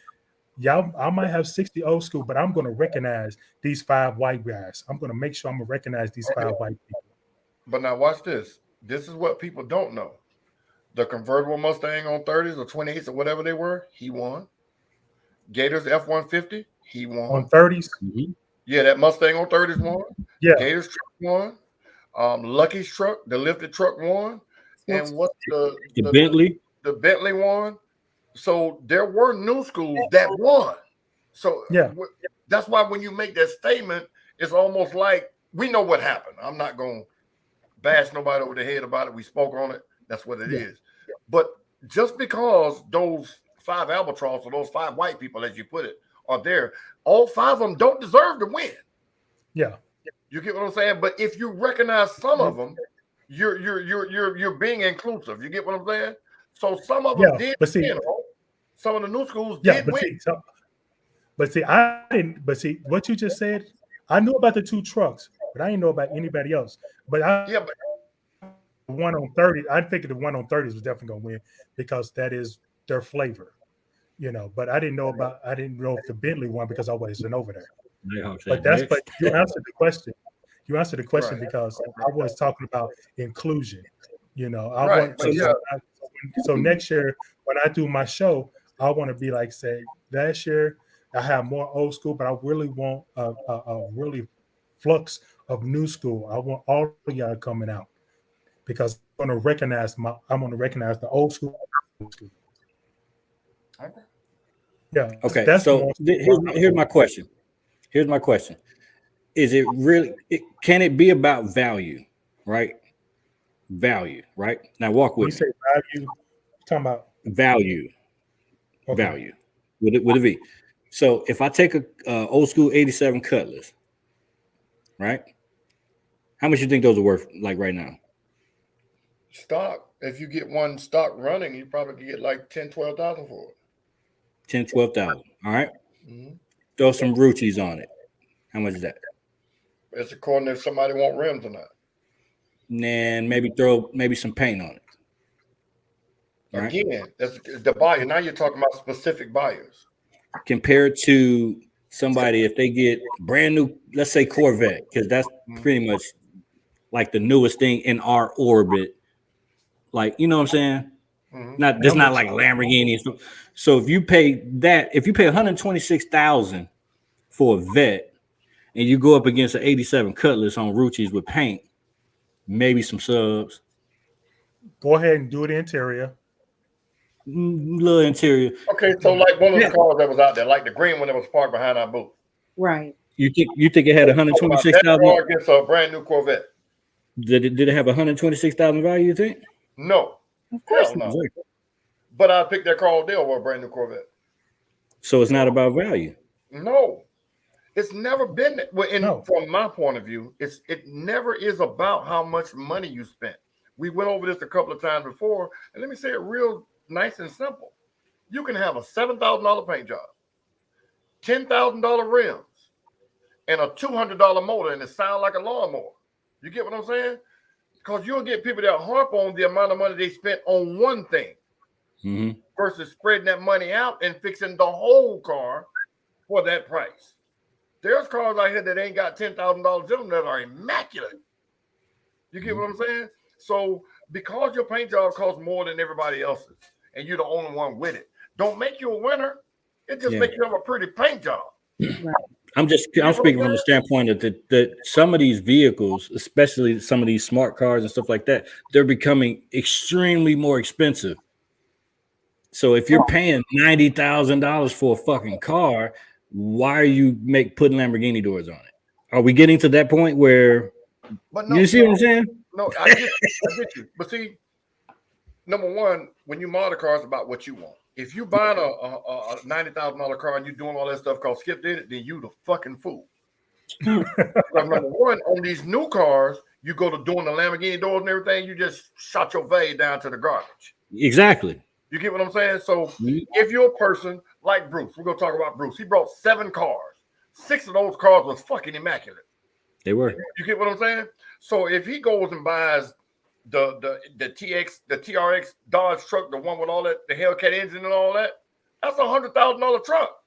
y'all, I might have 60 old school, but I'm going to recognize these 5 white guys. I'm going to make sure I'm going to recognize these 5 white people. But now watch this. This is what people don't know. The convertible Mustang on 30s or 28s or whatever they were, he won. Gators F-150, he won. On 30s? Mm-hmm. Yeah, that Mustang on 30s won. Yeah. Gators truck won. Lucky's truck, the lifted truck won. And what's The Bentley? The Bentley won. So there were new schools that won. So yeah, that's why when you make that statement, it's almost like we know what happened. I'm not going to bash nobody over the head about it. We spoke on it. That's what it is. But just because those 5 albatross or those 5 white people, as you put it, are there, all 5 of them don't deserve to win. Yeah. You get what I'm saying? But if you recognize some of them, you're being inclusive. You get what I'm saying? So some of them did win. Some of the new schools did win. I didn't. But see, what you just said, I knew about the 2 trucks, but I didn't know about anybody else. But one on 30, I figured the one on 30s was definitely going to win because that is their flavor, But I didn't know if the Bentley won because I wasn't over there. But you answered the question. You answered the question because I was talking about inclusion. So next year when I do my show, I want to be like, say, last year I have more old school, but I really want a really flux of new school. I want all of y'all coming out because I'm going to recognize the old school. Yeah. Okay. So here's my question. Is it really? Can it be about value? Right. Value. Right. Now walk with me. You say value. You're talking about value. Okay. Value with a V. So if I take a old school 87 Cutlass, right? How much you think those are worth like right now? Stock. If you get one stock running, you probably can get like 10, 12,000 for it. 10, 12,000. All right. Mm-hmm. Throw some Ruchis on it. How much is that? It's according to if somebody want rims or not. And then maybe throw some paint on it. Right. Again, that's the buyer. Now you're talking about specific buyers. Compared to somebody, if they get brand new, let's say Corvette, because that's pretty much like the newest thing in our orbit. Like, you know what I'm saying? Mm-hmm. Not like Lamborghini. So if you pay 126,000 for a vet, and you go up against an 87 Cutlass on Ruchis with paint, maybe some subs, Go ahead and do the interior. little interior. Okay, so like one of the cars that was out there, like the green one that was parked behind our booth. Right. You think it had That 126,000? car gets a brand new Corvette. Did it have 126,000 value? You think? No, Of course hell not. no. But I picked that car all day over a brand new Corvette. So it's not about value. No, it's never been that. Well, No. From my point of view, it never is about how much money you spent. We went over this a couple of times before, and let me say it real nice and simple. You can have a $7,000 paint job, $10,000 rims, and a $200 motor, and it sounds like a lawnmower. You get what I'm saying? Because you'll get people that harp on the amount of money they spent on one thing versus spreading that money out and fixing the whole car for that price. There's cars out here that ain't got $10,000 in them that are immaculate. You get what I'm saying? So because your paint job costs more than everybody else's, and you're the only one with it, don't make you a winner. It just makes you have a pretty paint job. Right. I'm speaking from the standpoint that some of these vehicles, especially some of these smart cars and stuff like that, they're becoming extremely more expensive. So if you're paying $90,000 for a fucking car, why are you putting Lamborghini doors on it? Are we getting to that point where you see what I'm saying? No, I get you. But see, number one, when you model cars, it's about what you want. If you buying a $90,000 car and you doing all that stuff called Skip did it, then you the fucking fool. Number one, on these new cars, you go to doing the Lamborghini doors and everything, you just shot your value down to the garbage. Exactly. You get what I'm saying? So if you're a person like Bruce, we're gonna talk about Bruce. He brought 7 cars. 6 of those cars was fucking immaculate. They were. You get what I'm saying? So if he goes and buys the TRX Dodge truck, the one with all that, the Hellcat engine and all that, that's $100,000 truck.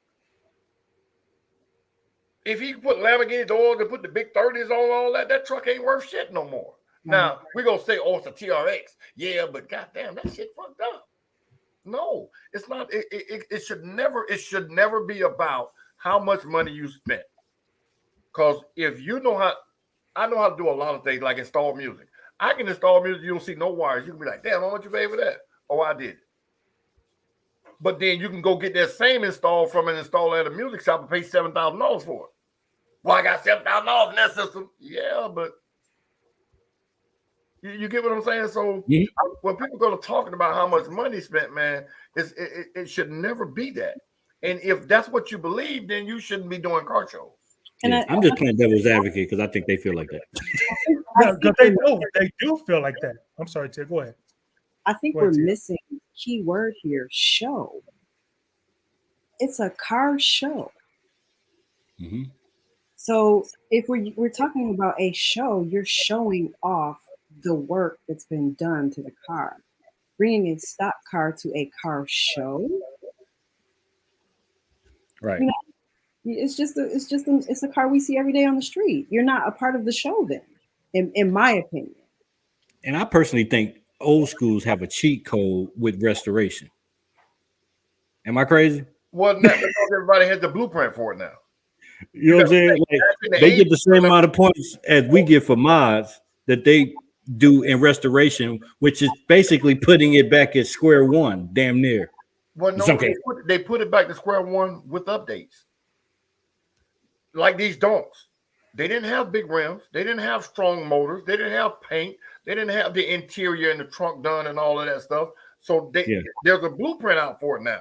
If he put Lamborghini doors and put the big 30s on all that, that truck ain't worth shit no more. Now we're gonna say, oh, it's a TRX. Yeah, but goddamn, that shit fucked up. No, it's not. It should never be about how much money you spent. Because if you know how, I know how to do a lot of things like install music. I can install music, you don't see no wires. You can be like, damn, how much you pay for that? Oh, I did it. But then you can go get that same install from an installer at a music shop and pay $7,000 for it. Well, I got $7,000 in that system. Yeah, but you get what I'm saying? So when people go to talking about how much money spent, man, it should never be that. And if that's what you believe, then you shouldn't be doing car shows. And I'm just playing devil's advocate because I think they feel like that. Yeah, they do feel like that. I'm sorry, Ted. Go ahead. I think we're missing key word here, show. It's a car show. So if we're talking about a show, you're showing off the work that's been done to the car. Bringing a stock car to a car show, right? You know, it's a car we see every day on the street. You're not a part of the show then, in my opinion. And I personally think old schools have a cheat code with restoration. Am I crazy? Well, not because everybody has the blueprint for it now. You know what I'm saying? Like, they get the same amount of points as we get for mods that they do in restoration, which is basically putting it back at square one, damn near. Well, no, they put it back to square one with updates. Like these donks. They didn't have big rims. They didn't have strong motors. They didn't have paint. They didn't have the interior and the trunk done and all of that stuff. So there's a blueprint out for it now.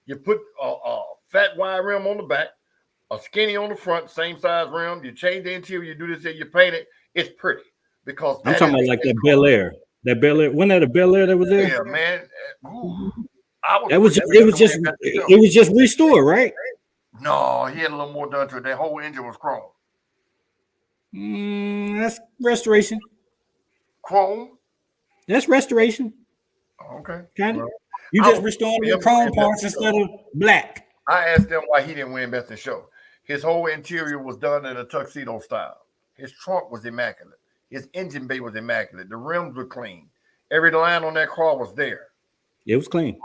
You put a fat wide rim on the back, a skinny on the front, same size rim. You change the interior, you do this, and you paint it. It's pretty. Because I'm talking about like that Bel Air. That Bel Air. Wasn't that a Bel Air that was there? Yeah, man. It was just restored, right? No, he had a little more done to it. That whole engine was chrome. That's restoration. Chrome? That's restoration. Okay. Kind of. Well, You I just was restoring him your to chrome win parts Best in instead Show. of black. I asked him why he didn't win Best in Show. His whole interior was done in a tuxedo style. His trunk was immaculate. His engine bay was immaculate. The rims were clean. Every line on that car was there. It was clean.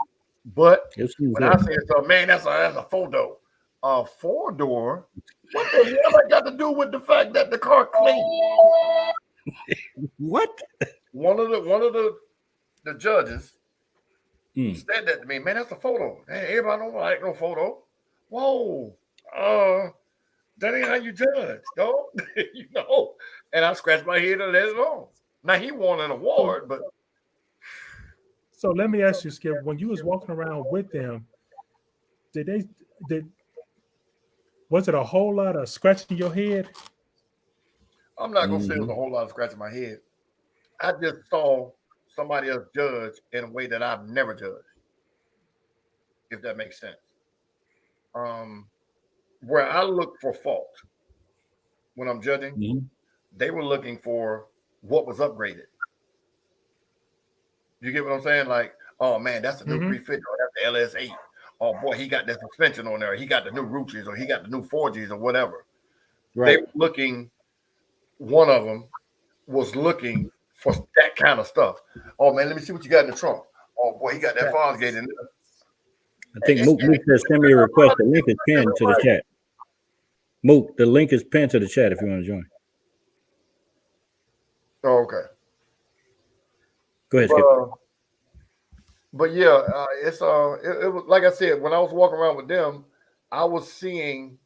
But It was clean. when I said, "So man, that's a 4-door." A 4-door. What the hell that got to do with the fact that the car clean? What? One of the judges Mm. said that to me. Man, that's a photo. Hey, everybody don't like no photo. Whoa, that ain't how you judge, dog. You know. And I scratched my head and let it on. Now he won an award, but So let me ask you, Skip, when you was walking around with them, was it a whole lot of scratching your head? I'm not gonna say it was a whole lot of scratching my head. I just saw somebody else judge in a way that I've never judged, if that makes sense. Where I look for fault when I'm judging, they were looking for what was upgraded. You get what I'm saying? Like, oh man, that's a new 350, or that's the LS8. Oh boy, he got that suspension on there. He got the new Ruchis, or he got the new 4Gs, or whatever. Right. They were looking. One of them was looking for that kind of stuff. Oh man, let me see what you got in the trunk. Oh boy, he got that Fosgate in there. I think Mook says send me a request. The link is pinned to the chat. Mook, the link is pinned to the chat if you want to join. Oh, okay. Go ahead, Skip. But yeah, it was like I said, when I was walking around with them, I was seeing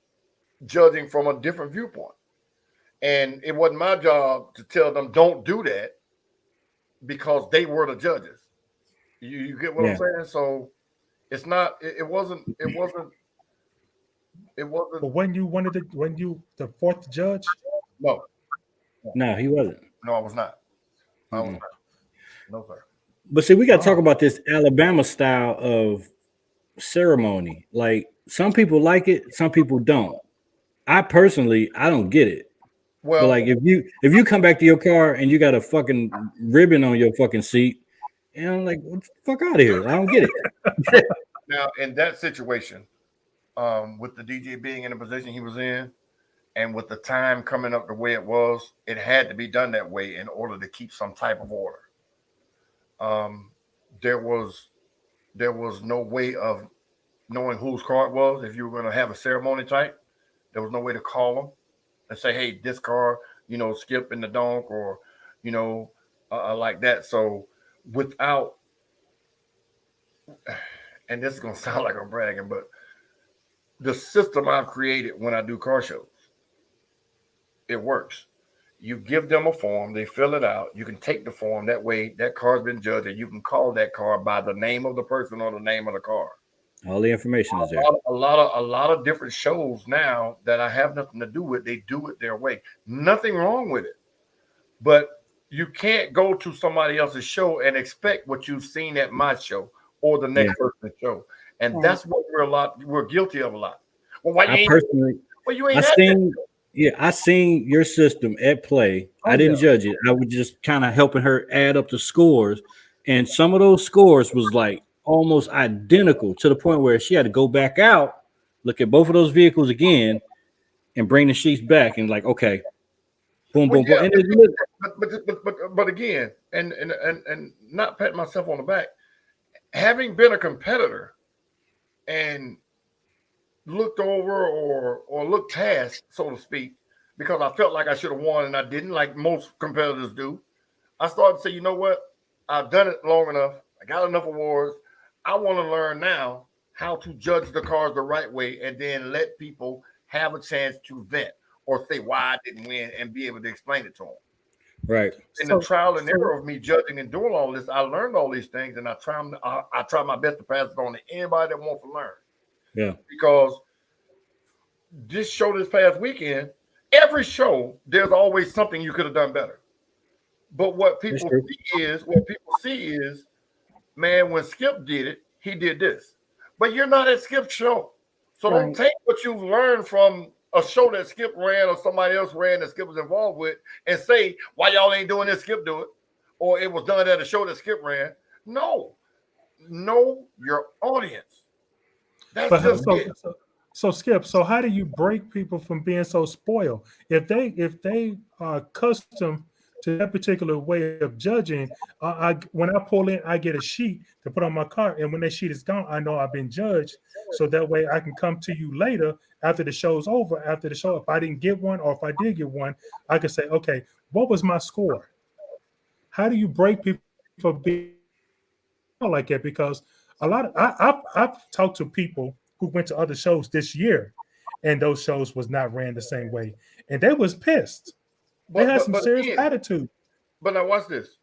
judging from a different viewpoint. And it wasn't my job to tell them don't do that because they were the judges. You get what I'm saying? So it's not. It wasn't. But when you the fourth judge? No. No, he wasn't. No, I was not. I was not. No, sir. But see, we got to talk about this Alabama style of ceremony. Like some people like it, some people don't. I personally don't get it. Well, but like if you come back to your car and you got a fucking ribbon on your fucking seat, and I'm like, what the fuck out of here? I don't get it. Now, in that situation, with the DJ being in the position he was in, and with the time coming up the way it was, it had to be done that way in order to keep some type of order. There was no way of knowing whose car it was. If you were going to have a ceremony type, there was no way to call them and say, hey, this car, Skip in the donk, or, like that. So without, and this is going to sound like I'm bragging, but the system I've created when I do car shows, it works. You give them a form, they fill it out. You can take the form. That way, that car's been judged, and you can call that car by the name of the person or the name of the car. All the information is there. A lot of different shows now that I have nothing to do with, they do it their way. Nothing wrong with it. But you can't go to somebody else's show and expect what you've seen at my show or the next person's show. And that's what we're guilty of a lot. Well, why you ain't I seen your system at play. I didn't judge it. I was just kind of helping her add up the scores. And some of those scores was like almost identical to the point where she had to go back out, look at both of those vehicles again, and bring the sheets back and like, okay, boom, boom, boom. But again, and not patting myself on the back, having been a competitor and looked over or looked past, so to speak, because I felt like I should have won and I didn't, like most competitors do. I started to say, you know what? I've done it long enough. I got enough awards. I want to learn now how to judge the cars the right way and then let people have a chance to vet or say why I didn't win and be able to explain it to them. Right. In the trial and error of me judging and doing all this, I learned all these things, and I try my best to pass it on to anybody that wants to learn. Yeah. Because this show this past weekend, every show, there's always something you could have done better. But what people see is, man, when Skip did it, he did this. But you're not at Skip's show. So don't take what you've learned from a show that Skip ran or somebody else ran that Skip was involved with and say, why y'all ain't doing this, Skip do it. Or it was done at a show that Skip ran. No, know your audience. That's But just it. so Skip, so how do you break people from being so spoiled? If they are accustomed to that particular way of judging, when I pull in, I get a sheet to put on my car, and when that sheet is gone, I know I've been judged. So that way, I can come to you later after the show's over. After the show, if I didn't get one, or if I did get one, I could say, okay, what was my score? How do you break people from being like that? Because a lot of I've talked to people who went to other shows this year, and those shows was not ran the same way, and they was pissed. They had some serious again, attitude. But now watch this.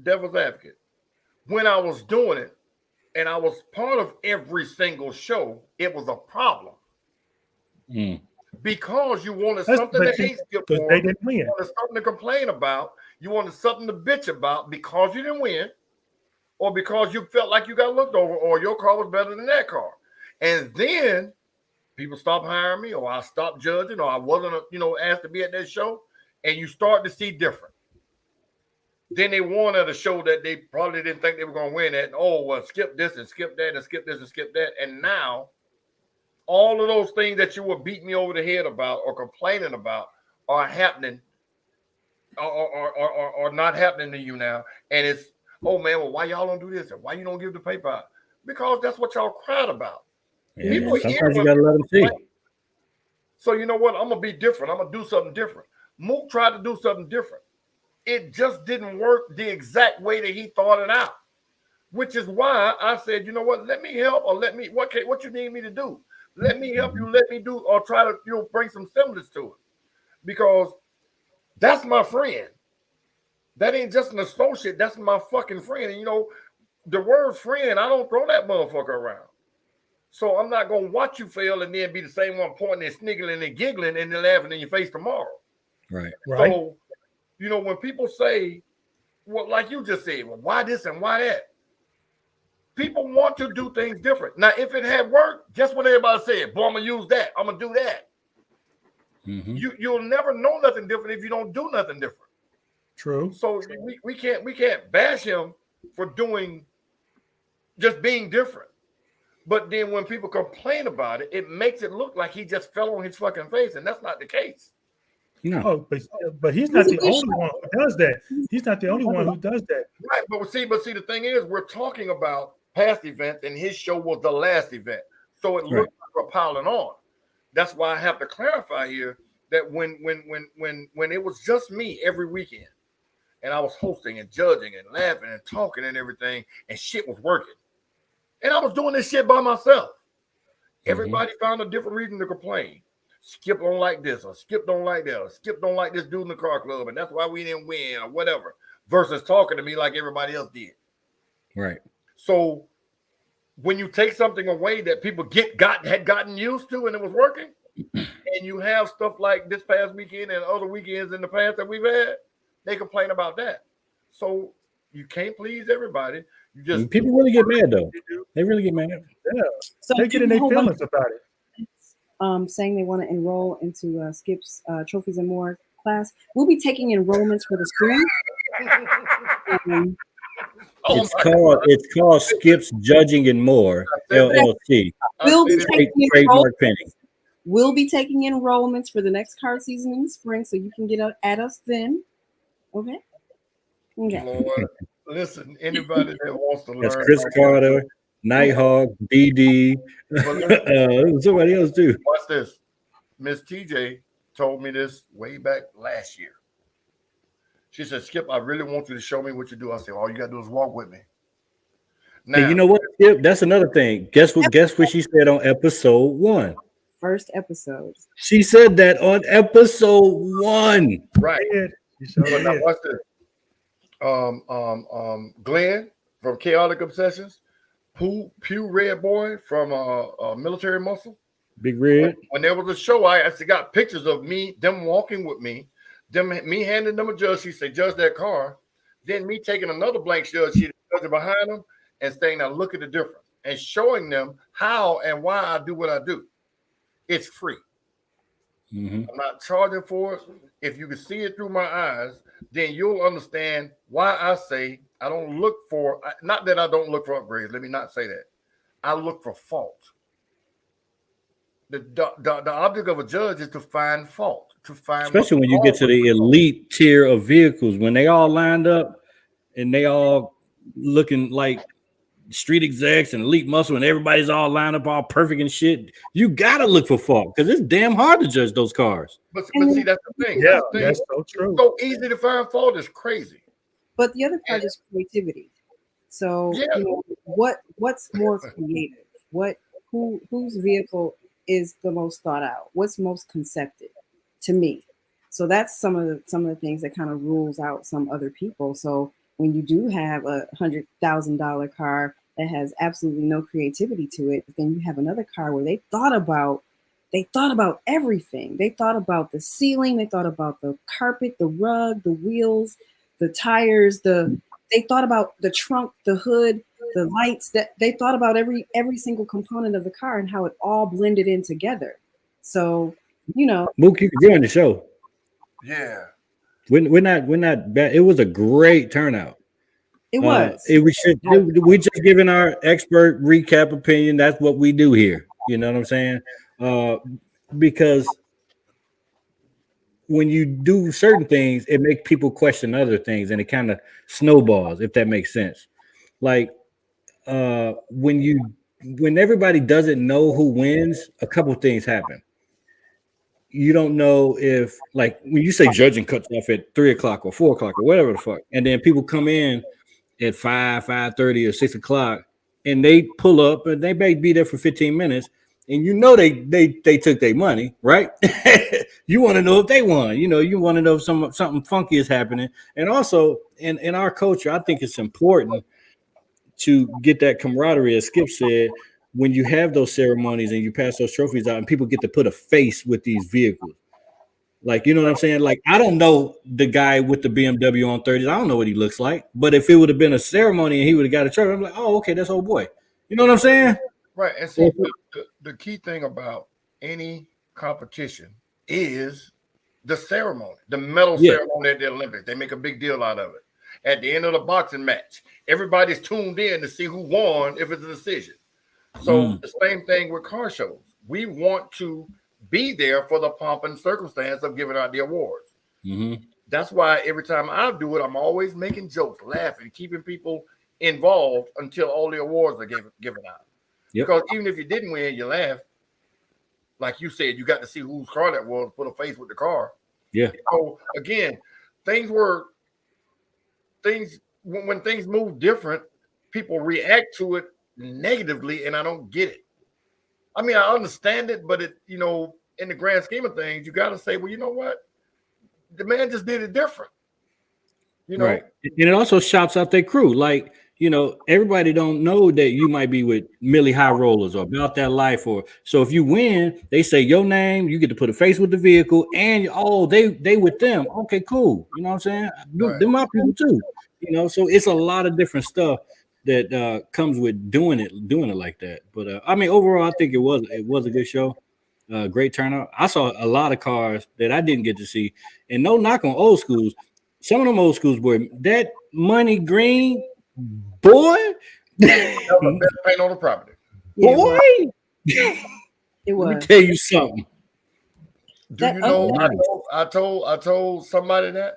Devil's advocate. When I was doing it, and I was part of every single show, it was a problem. Because you wanted something to hate Skip for, they didn't win. you wanted something to complain about, you wanted something to bitch about because you didn't win, or because you felt like you got looked over, or your car was better than that car. And then people stopped hiring me, or I stopped judging, or I wasn't, asked to be at that show, and you start to see different. Then they won at a show that they probably didn't think they were going to win at. And, oh, well, skip this and skip that and skip this and skip that. And now all of those things that you were beating me over the head about or complaining about are happening or not happening to you now. And it's, oh, man, well, why y'all don't do this? And why you don't give the paper out? Because that's what y'all cried about. Yeah, sometimes you got to let them see. So you know what? I'm going to be different. I'm going to do something different. Mook tried to do something different. It just didn't work the exact way that he thought it out, which is why I said, you know what, let me help, or what you need me to do? Let me help you, let me do, or try to bring some semblance to it, because that's my friend. That ain't just an associate, that's my fucking friend. And the word friend, I don't throw that motherfucker around. So I'm not going to watch you fail and then be the same one pointing and sniggling and giggling and then laughing in your face tomorrow. Right. So, when people say, well, like you just said, well, why this and why that? People want to do things different. Now, if it had worked, guess what everybody said? Boy, I'm going to use that. I'm going to do that. Mm-hmm. You'll never know nothing different if you don't do nothing different. True. So we can't bash him for just being different. But then when people complain about it, it makes it look like he just fell on his fucking face, and that's not the case. No. Oh, but he's not the only one who does that. He's not the only one who does that. Right, but see, the thing is, we're talking about past events, and his show was the last event, so it looks like we're piling on. That's why I have to clarify here that when it was just me every weekend, and I was hosting and judging and laughing and talking and everything, and shit was working, and I was doing this shit by myself. Everybody found a different reason to complain. Skip don't like this, or Skip don't like that, or Skip don't like this dude in the car club, and that's why we didn't win, or whatever, versus talking to me like everybody else did. Right. So when you take something away that people had gotten used to and it was working, and you have stuff like this past weekend and other weekends in the past that we've had, they complain about that. So you can't please everybody. People really get mad though. They really get mad. Yeah. So they get in their feelings about it. Saying they want to enroll into Skip's Trophies and More class. We'll be taking enrollments for the spring. It's called Skip's Judging and More LLC. We'll be taking enrollments for the next car season in the spring, so you can get at us then. Okay. Lord, listen, anybody that wants to learn. That's Chris Carter, Nighthawk, BD, somebody else too. Watch this. Miss TJ told me this way back last year. She said, Skip, I really want you to show me what you do. I said, all you got to do is walk with me. Now, hey, you know what, Skip? That's another thing. Guess what she said on episode 1? First episode. She said that on episode 1. Right. But now watch this. Glenn from Chaotic Obsessions, Pew Red Boy from Military Muscle. Big Red. When there was a show, I actually got pictures of them walking with me, me handing them a judge sheet, say, judge that car. Then me taking another blank judge sheet, judging behind them, and saying, now look at the difference, and showing them how and why I do what I do. It's free. Mm-hmm. I'm not charging for it. If you can see it through my eyes, then you'll understand why I say I don't look for, not that I don't look for upgrades. Let me not say that. I look for fault. The object of a judge is to find fault, to find what's Especially when you wrong get to with the elite tier of vehicles, when they all lined up and they all looking like street execs and elite muscle, and everybody's all lined up all perfect and shit. You gotta look for fault because it's damn hard to judge those cars. But see, that's the thing. Yeah, That's the thing. that's so true. It's so easy to find fault. It's crazy. But the other part is creativity. So Yeah. you know, what's more creative? Whose vehicle is the most thought out? What's most concepted to me? So that's some of the things that kind of rules out some other people. So when you do have a $100,000 car that has absolutely no creativity to it, but then you have another car where they thought about everything. They thought about the ceiling, they thought about the carpet, the rug, the wheels, the tires, they thought about the trunk, the hood, the lights, that they thought about every single component of the car and how it all blended in together. So, you know, Mook, you can join the show. Yeah. We're not bad. It was a great turnout. it was. We just giving our expert recap opinion. That's what we do here. You know what I'm saying? Because when you do certain things, it makes people question other things, and it kind of snowballs, if that makes sense. Like when everybody doesn't know who wins, a couple things happen. You don't know if, like, when you say judging cuts off at 3 o'clock or 4 o'clock or whatever the fuck, and then people come in at 5:30 or 6 o'clock, and they pull up and they may be there for 15 minutes, and you know they took their money, right? You want to know if they won. You know, you want to know if something funky is happening. And also in our culture, I think it's important to get that camaraderie, as Skip said, when you have those ceremonies and you pass those trophies out and people get to put a face with these vehicles. Like, you know what I'm saying? Like, I don't know the guy with the BMW on 30s. I don't know what he looks like. But if it would have been a ceremony and he would have got a trophy, I'm like, oh, okay, that's old boy. You know what I'm saying? Right. And see, the key thing about any competition is the ceremony, the medal ceremony at the Olympics. They make a big deal out of it. At the end of the boxing match, everybody's tuned in to see who won if it's a decision. So the same thing with car shows. We want to be there for the pomp and circumstance of giving out the awards. Mm-hmm. That's why every time I do it, I'm always making jokes, laughing, keeping people involved until all the awards are given out. Yep. Because even if you didn't win, you laugh. Like you said, you got to see whose car that was, put a face with the car. Yeah. So again, when things move different, people react to it negatively, and I don't get it. I mean, I understand it, but in the grand scheme of things, you got to say, well, you know what? The man just did it different. Right. And it also shouts out their crew. Like, everybody don't know that you might be with Millie High Rollers or About That Life. So if you win, they say your name, you get to put a face with the vehicle, and they with them. Okay, cool. You know what I'm saying? Right. They're my people too. So it's a lot of different stuff that comes with doing it like that. But I mean, overall, I think it was a good show. Great turnout. I saw a lot of cars that I didn't get to see, and no knock on old schools. Some of them old schools were that money green, boy. That was the best paint on the property. Boy, It was. let me tell you something. Do you know? I told somebody that,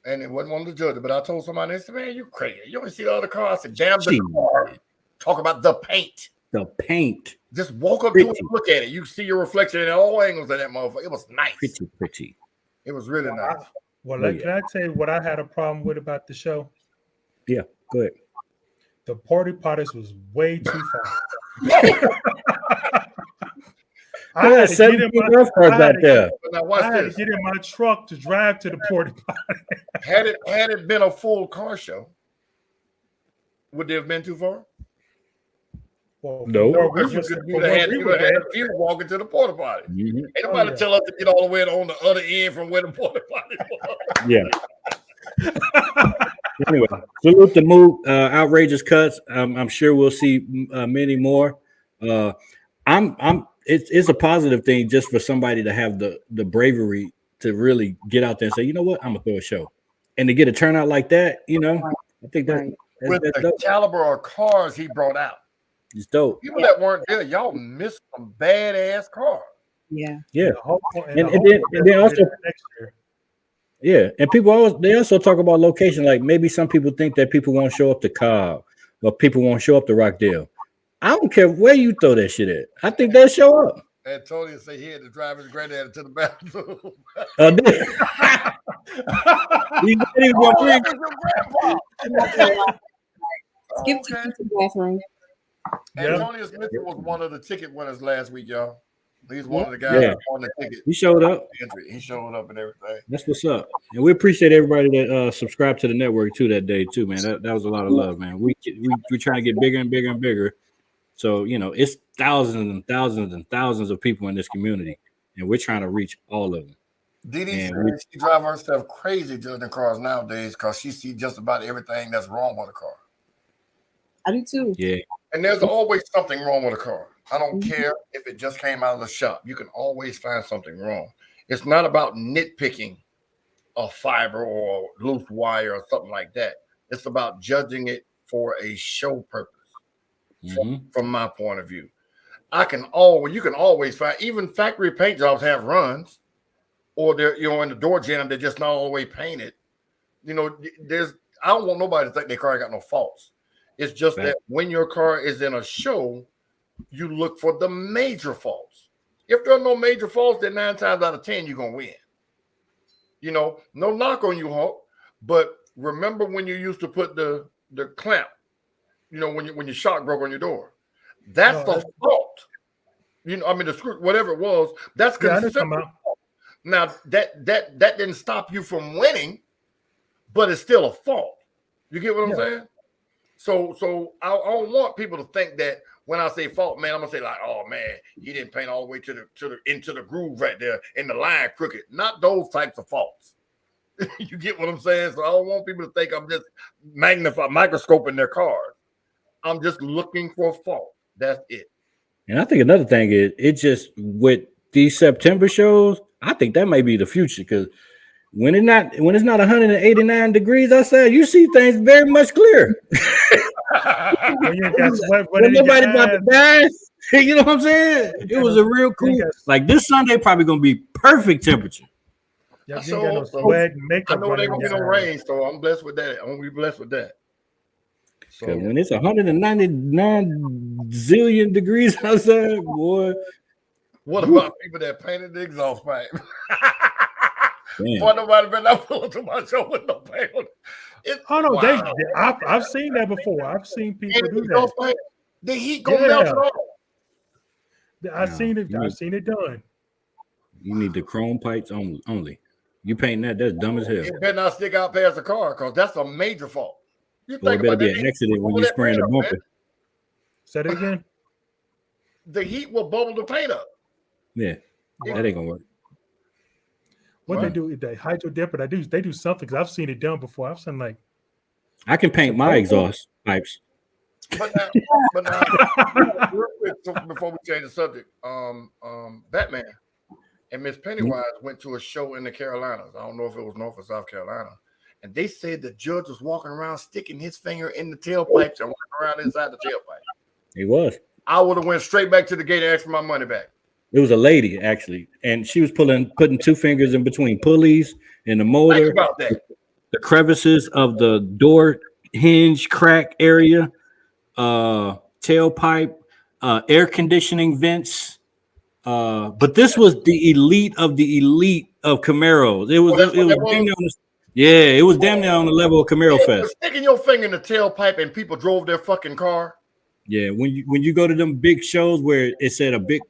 and it wasn't one of the judges, but I told somebody, I said, "Man, you crazy? You only see the other car." I said, "Damn the car! Talk about the paint. The paint. Just walk up to it and look at it. You see your reflection in all angles of that motherfucker. It was nice. Pretty. It was really nice." Can I tell you what I had a problem with about the show? Yeah, go ahead. The porta potties was way too far. I had to get in my truck to drive to the porta potty. Had it been a full car show, would they have been too far? Well, no. You had a few walking to the porta potty. Mm-hmm. Ain't nobody tell us to get all the way on the other end from where the porta potty was. Yeah. Anyway, salute the move. Outrageous cuts. I'm sure we'll see many more. I'm it's a positive thing just for somebody to have the bravery to really get out there and say, you know what, I'm gonna throw a show, and to get a turnout like that, you know, I think Right. With that's the dope. caliber of cars he brought out, It's dope. people that weren't there, y'all missed some badass cars. Yeah. Yeah, The hope, and then also next year. yeah, and people also talk about location. Like maybe some people think that people won't show up to Cobb, or people won't show up to Rockdale. I don't care where you throw that shit at. I think they'll show up. Antonio said he had to drive his granddad to the bathroom. He said he was gonna bring. Skip to the bathroom. Yep. Antonio Smith was one of the ticket winners last week, y'all. He's one of the guys that won the ticket. He showed up. He showed up and everything. That's what's up. And we appreciate everybody that subscribed to the network too that day too, man. That was a lot of love, man. We trying to get bigger and bigger and bigger. So you know, it's thousands and thousands and thousands of people in this community, and we're trying to reach all of them. Dee Dee And said she drives herself crazy judging cars nowadays because she sees just about everything that's wrong with a car. I do too. Yeah, And there's always something wrong with a car. I don't care if it just came out of the shop. You can always find something wrong. It's not about nitpicking a fiber or loose wire or something like that. It's about judging it for a show purpose. From my point of view, you can always find, even factory paint jobs have runs, or they're in the door jam, they're just not all the way painted. You know, I don't want nobody to think their car ain't got no faults. It's just that when your car is in a show, you look for the major faults. If there are no major faults, then 9 times out of 10 you're gonna win. You know, no knock on you, Hulk, but remember when you used to put the clamp, you know, when your shock broke on your door, that's the fault. You know, I mean the screw, whatever it was, that's considered. Now that didn't stop you from winning, but it's still a fault. You get what I'm saying? So I don't want people to think that when I say fault, man, I'm gonna say like, oh man, he didn't paint all the way into the groove right there in the line crooked. Not those types of faults. You get what I'm saying? So I don't want people to think I'm just microscoping their cars. I'm just looking for a fault. That's it. and I think another thing is it just with these September shows, I think that may be the future because when it's not 189 degrees outside, you see things very much clearer. When nobody about to die, you know what I'm saying? It was a real cool. Like this Sunday, probably gonna be perfect temperature. I know there ain't gonna be no rain, so I'm blessed with that. I'm gonna be blessed with that. So when it's 199 zillion degrees outside, boy. What about people that painted the exhaust pipe? Boy, nobody been up to my show with no paint on it. I've seen that before. I've seen people do that. The heat gonna melt it off. I've seen it done. You need the chrome pipes only. You painting that's dumb as hell. It better not stick out past the car because that's a major fault. You think better be an accident when you spraying the bumper. Say that again. The heat will bubble the paint up. Yeah, that ain't gonna work. What they do, they hydro dip it. They do something because I've seen it done before. I've seen like I can paint my exhaust pipes. But now real quick, so before we change the subject, Batman and Miss Pennywise went to a show in the Carolinas. I don't know if it was North or South Carolina. And they said the judge was walking around sticking his finger in the tailpipes and walking around inside the tailpipe. He was. I would have went straight back to the gate and asked for my money back. It was a lady actually, and she was putting 2 fingers in between pulleys and the motor. Think about that. The crevices of the door hinge crack area, tailpipe, air conditioning vents. But this was the elite of Camaros. It was damn near on the level of Camaro Fest. Sticking your finger in the tailpipe and people drove their fucking car. Yeah, when you go to them big shows where it's at a big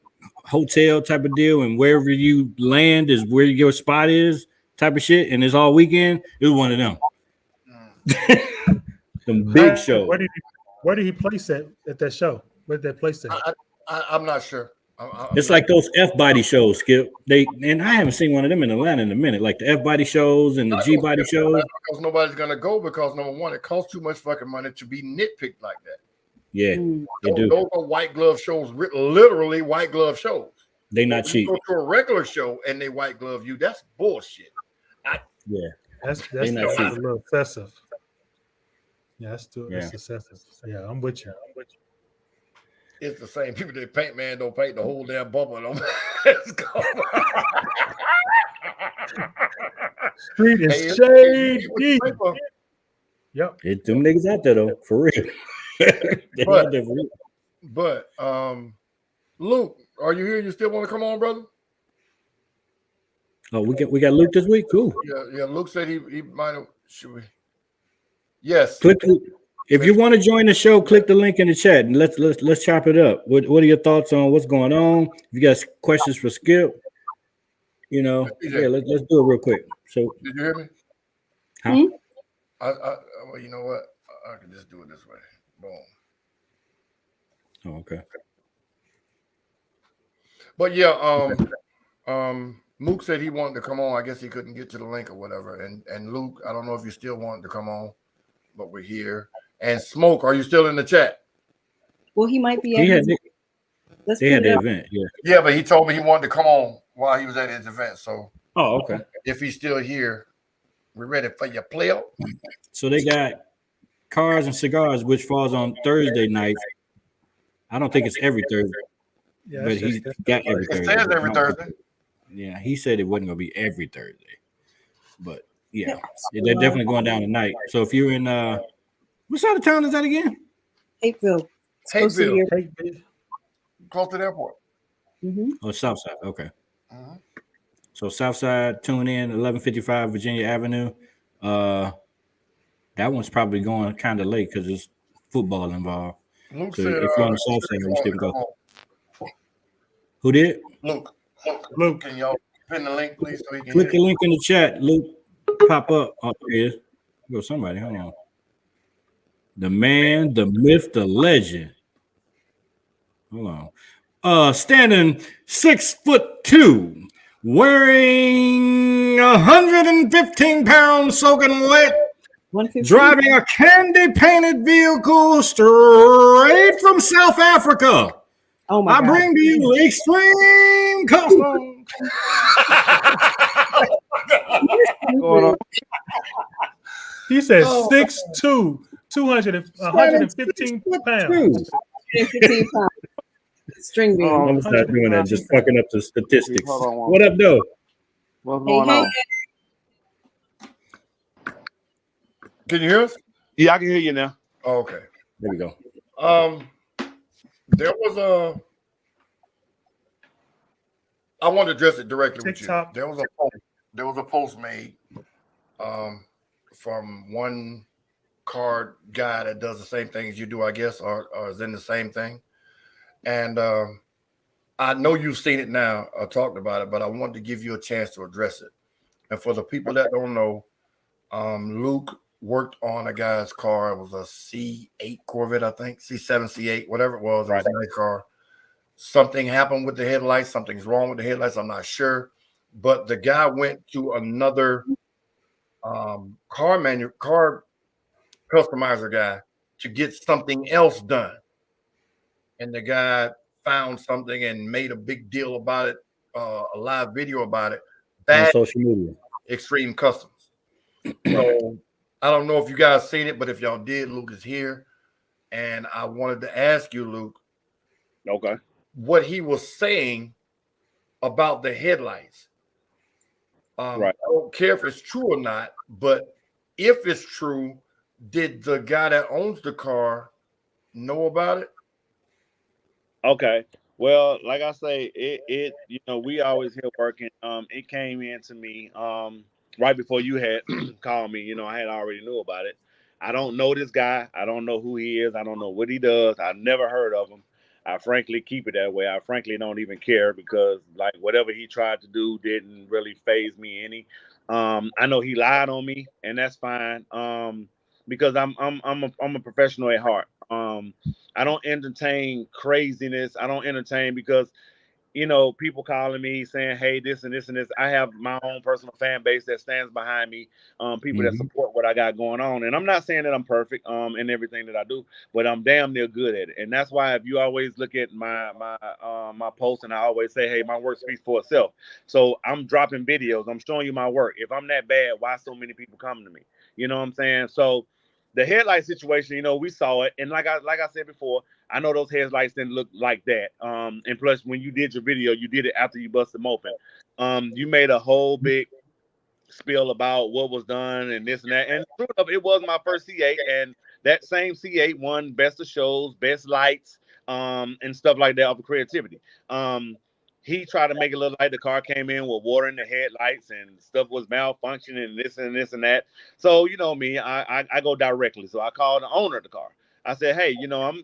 hotel type of deal, and wherever you land is where your spot is, type of shit, and it's all weekend. It was one of them. Some big shows. Where did he place it at that show? Where did they place it? I'm not sure. It's like those F-body shows, Skip. And I haven't seen one of them in Atlanta in a minute, like the F-body shows and the G-body shows. Because nobody's gonna go because number one, it costs too much fucking money to be nitpicked like that. Yeah, they do. Those are white glove shows, literally white glove shows. They not When cheap. you go to a regular show and they white glove you, that's bullshit. Yeah, That's They not a cheap. little excessive. Yeah, Yeah. it's excessive. Yeah, I'm with you. It's the same people that paint, man, don't paint the whole damn bumper. Let's go. Street is Hey, shady. Yep. It, them niggas out there though, for real. They But- out there for real. But Luke, are you here? You still want to come on, brother? Oh, we got Luke this week. Cool. Yeah. Luke said he might have. Should we? Yes. If you want to join the show, click the link in the chat and let's chop it up. What are your thoughts on what's going on? If you got questions for Skip, you know, yeah, let's do it real quick. So, Did you hear me? Huh? Well, you know what? I can just do it this way. Boom. Oh, okay. But yeah, Mook said he wanted to come on. I guess he couldn't get to the link or whatever. And Luke, I don't know if you still wanted to come on, but we're here. And Smoke, are you still in the chat? Well, he might be. They had Let's the put it out. event. Yeah. Yeah, but he told me he wanted to come on while he was at his event. So Oh, okay. if he's still here, we're ready for your player. So they got Cars and Cigars, which falls on Thursday night. I don't think it's every Thursday, Yeah, but he got every It Thursday. says every Thursday. Yeah, he said it wasn't gonna be every Thursday, but yeah, they're definitely going down tonight. So if you're in what side of town is that again? Hateville. Supposed to be Hateville. Close to the airport. Oh, South Side. Okay. Mhm. So South Side, tune in 1155 Virginia Avenue. That one's probably going kind of late because there's football involved. Luke So said, if you're on the South Side, you should go. Who did? Luke, can y'all pin the link, please? So he can Click the link in the chat. Luke, pop up. Oh, there he is. Go somebody. Hold on. The man, the myth, the legend. Hold on. Standing 6'2", wearing 115 pounds, soaking wet, 115. driving a candy painted vehicle straight from South Africa. Oh my I God. bring to you Extreme Custom. He says Oh. 6'2", 115 pounds. 15 pounds. String bean. I'm gonna start doing that, just fucking up the statistics. Hold on one What up, though? What's Hey, going hey, on? Can you hear us? Yeah, I can hear you now. Oh, okay. There we go. There was I want to address it directly TikTok. with you. There was a post made from one car guy that does the same thing as you do, I guess, or is in the same thing. And I know you've seen it now or talked about it, but I wanted to give you a chance to address it. And for the people that don't know, Luke worked on a guy's car. It was a C8 Corvette, I think, C7, C8, whatever it was. It was a nice car. Something happened with the headlights. Something's wrong with the headlights. I'm not sure. But the guy went to another car customizer guy to get something else done. And the guy found something and made a big deal about it, a live video about it. On social media. Extreme Customs. So I don't know if you guys seen it, but if y'all did, Luke is here. And I wanted to ask you, Luke, Okay. what he was saying about the headlights. Right. I don't care if it's true or not, but if it's true, did the guy that owns the car know about it? Okay. Well, like I say, it we always here working. It came in to me right before you had called me. I had already knew about it. I don't know this guy. I don't know who he is. I don't know what he does. I've never heard of him. I frankly keep it that way. I frankly don't even care because like whatever he tried to do didn't really faze me any. I know he lied on me, and that's fine. Because I'm a professional at heart. I don't entertain craziness. I don't entertain because you know, people calling me saying, hey, this and this and this. I have my own personal fan base that stands behind me, people that support what I got going on. And I'm not saying that I'm perfect in everything that I do, but I'm damn near good at it. And that's why if you always look at my posts, and I always say, hey, my work speaks for itself. So I'm dropping videos. I'm showing you my work. If I'm that bad, why so many people come to me? You know what I'm saying? So the headlight situation, you know, we saw it. And like I said before, I know those headlights didn't look like that. And plus, when you did your video, you did it after you busted them open. You made a whole big spiel about what was done and this and that. And true enough, it was my first C8, and that same C8 won best of shows, best lights, and stuff like that of creativity. He tried to make it look like the car came in with water in the headlights and stuff was malfunctioning and this and that. So you know me, I go directly. So I called the owner of the car. I said, hey, you know, I'm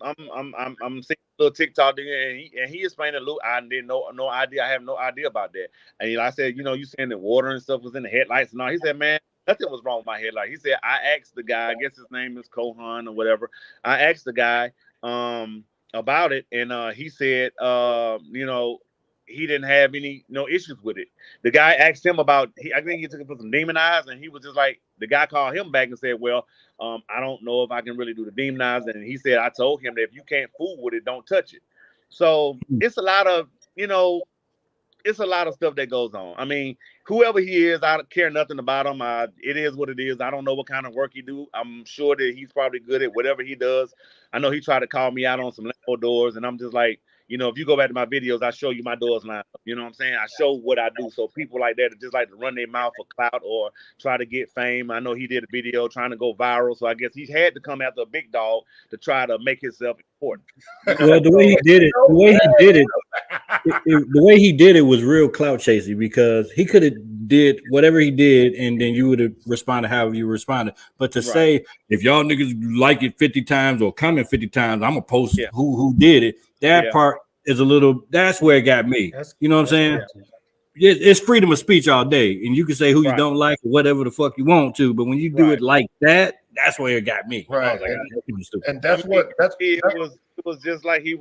seeing a little TikTok thing, and he explained it. Luke, I didn't know no idea. I have no idea about that. And I said, you know, you saying that water and stuff was in the headlights and all. He said, man, nothing was wrong with my headlight. He said, I asked the guy, I guess his name is Kohan or whatever. I asked the guy about it, and he said, you know, he didn't have no issues with it. The guy asked him about, I think he took it for some demon eyes, and he was just like, the guy called him back and said, well, I don't know if I can really do the demon eyes. And he said, I told him that if you can't fool with it, don't touch it. So it's a lot of, you know, it's a lot of stuff that goes on. I mean, whoever he is, I don't care nothing about him. It is what it is. I don't know what kind of work he do. I'm sure that he's probably good at whatever he does. I know he tried to call me out on some Lambo doors, and I'm just like, you know, if you go back to my videos, I show you my doors line up. You know what I'm saying? I show what I do. So people like that just like to run their mouth for clout or try to get fame. I know he did a video trying to go viral. So I guess he had to come after a big dog to try to make himself important. Well, the way he did it, the way he did it was real clout chasing, because he could have did whatever he did and then you would have responded however you responded. But to say, if y'all niggas like it 50 times or comment 50 times, I'm gonna post who did it. That part is a little, that's where it got me. You know what I'm saying? It's freedom of speech all day, and you can say who you don't like or whatever the fuck you want to, but when you do it like that, that's where it got me. Right. And that's it was just like he's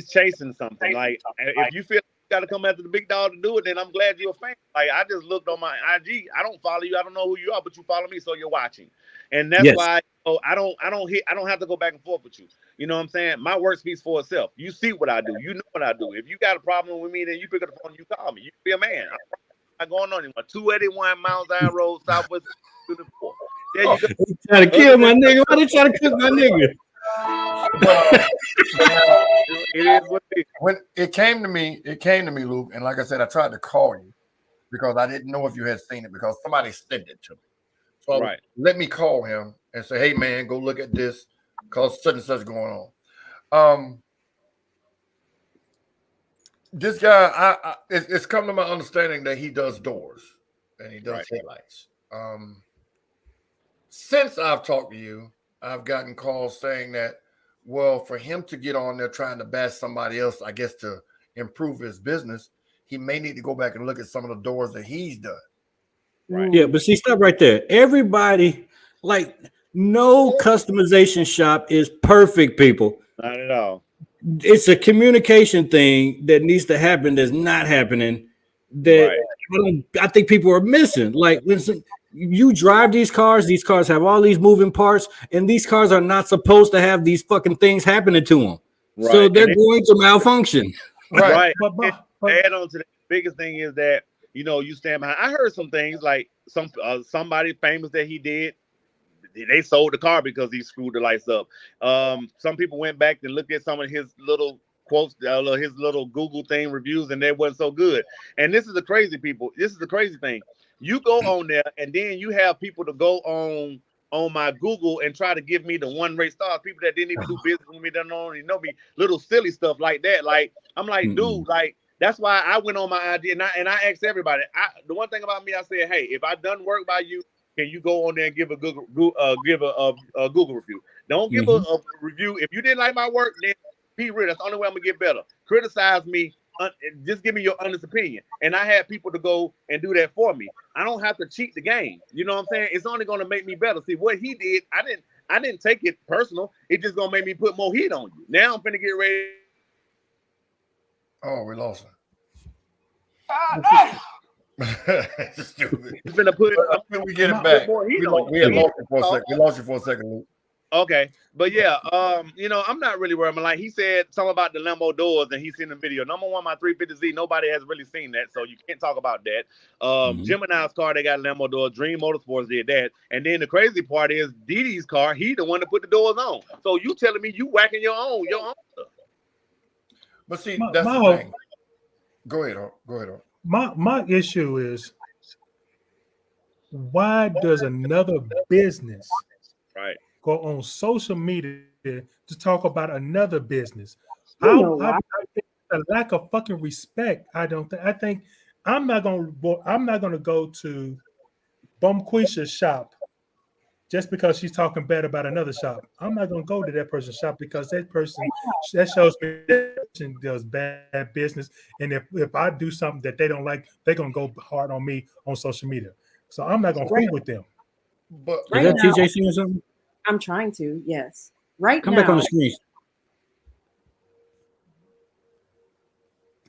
chasing something. Like, if you feel you got to come after the big dog to do it, then I'm glad you're a fan. Like, I just looked on my IG. I don't follow you. I don't know who you are, but you follow me, so you're watching. And that's why I don't have to go back and forth with you. You know what I'm saying? My work speaks for itself. You see what I do. You know what I do. If you got a problem with me, then you pick up the phone and you call me. You be a man. I'm not going on anymore. 281 Mount Zion Road, Southwest 24. There you go. Trying to kill my nigga. Why they trying to cook my nigga? It is what it is. When it came to me, Luke, and like I said, I tried to call you because I didn't know if you had seen it because somebody sent it to me. So let me call him and say, hey man, go look at this because such and such going on. This guy, it's come to my understanding that he does doors and he does headlights. Since I've talked to you, I've gotten calls saying that, well, for him to get on there trying to bash somebody else, I guess to improve his business, he may need to go back and look at some of the doors that he's done. Right. Yeah, but see, stop right there. Everybody, like, no customization shop is perfect, people. Not at all. It's a communication thing that needs to happen that's not happening. That I think people are missing. Like, listen, you drive these cars have all these moving parts, and these cars are not supposed to have these fucking things happening to them. Right. So they're going to malfunction. Right. But add on to the biggest thing is that, you know, you stand behind. I heard some things like somebody famous that he did. They sold the car because he screwed the lights up. Some people went back and looked at some of his little quotes, his little Google thing reviews, and they wasn't so good. And this is the crazy thing. You go on there, and then you have people to go on my Google and try to give me the 1-rate stars. People that didn't even do business with me, that don't even know me, little silly stuff like that. Like, I'm like, dude, like, that's why I went on my ID and I asked everybody. The one thing about me, I said, hey, if I done work by you, can you go on there and give a Google review? Don't give a review. If you didn't like my work, then be real. That's the only way I'm gonna get better. Criticize me. Just give me your honest opinion. And I had people to go and do that for me. I don't have to cheat the game. You know what I'm saying? It's only gonna make me better. See what he did. I didn't take it personal. It's just gonna make me put more heat on you. Now I'm finna get ready. Oh, we lost him. Stupid. He's gonna put. Until we get it back. We had lost you for a second. We lost you for a second, Luke. Okay, but yeah, you know, I'm not really worried. Like he said something about the Lambo Doors, and he's seen the video. Number one, my 350Z, nobody has really seen that, so you can't talk about that. Gemini's car, they got Lambo Doors. Dream Motorsports did that, and then the crazy part is Didi's car. He the one that put the doors on. So you telling me you whacking your own stuff? But see, that's the thing. Go ahead, go ahead. My issue is, why does another business go on social media to talk about another business? I think a lack of fucking respect. I think I'm not gonna go to Bumquisha's shop just because she's talking bad about another shop. I'm not gonna go to that person's shop because that shows me that person does bad business. And if I do something that they don't like, they're gonna go hard on me on social media. So I'm not gonna fool with them. But is that TJ saying something? I'm trying to, yes. Right Come now. back on the screen.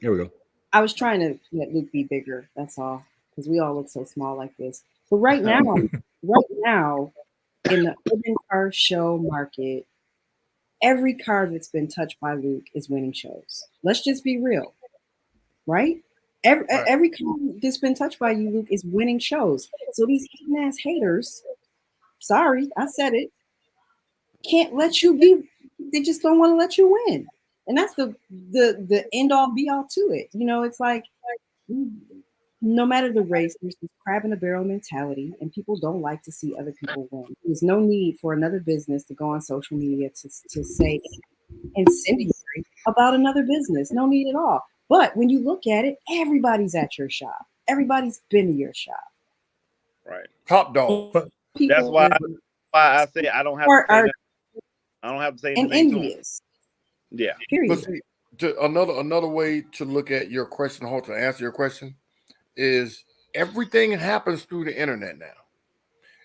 Here we go. I was trying to let Luke be bigger. That's all, because we all look so small like this. But right now, in the urban car show market, every car that's been touched by Luke is winning shows. Let's just be real, right? Every car that's been touched by you, Luke, is winning shows. So these hating ass haters, sorry, I said it, can't let you be. They just don't want to let you win, and that's the end all be all to it. You know, it's like no matter the race, there's this crab in a barrel mentality, and people don't like to see other people win. There's no need for another business to go on social media to say incendiary about another business. No need at all. But when you look at it, everybody's at your shop. Everybody's been to your shop. Right. Top dog. That's why I say I don't have to say that. I don't have to say anything. And envious. Yeah. Period. But see, another way to look at your question, or to answer your question, is everything happens through the internet now.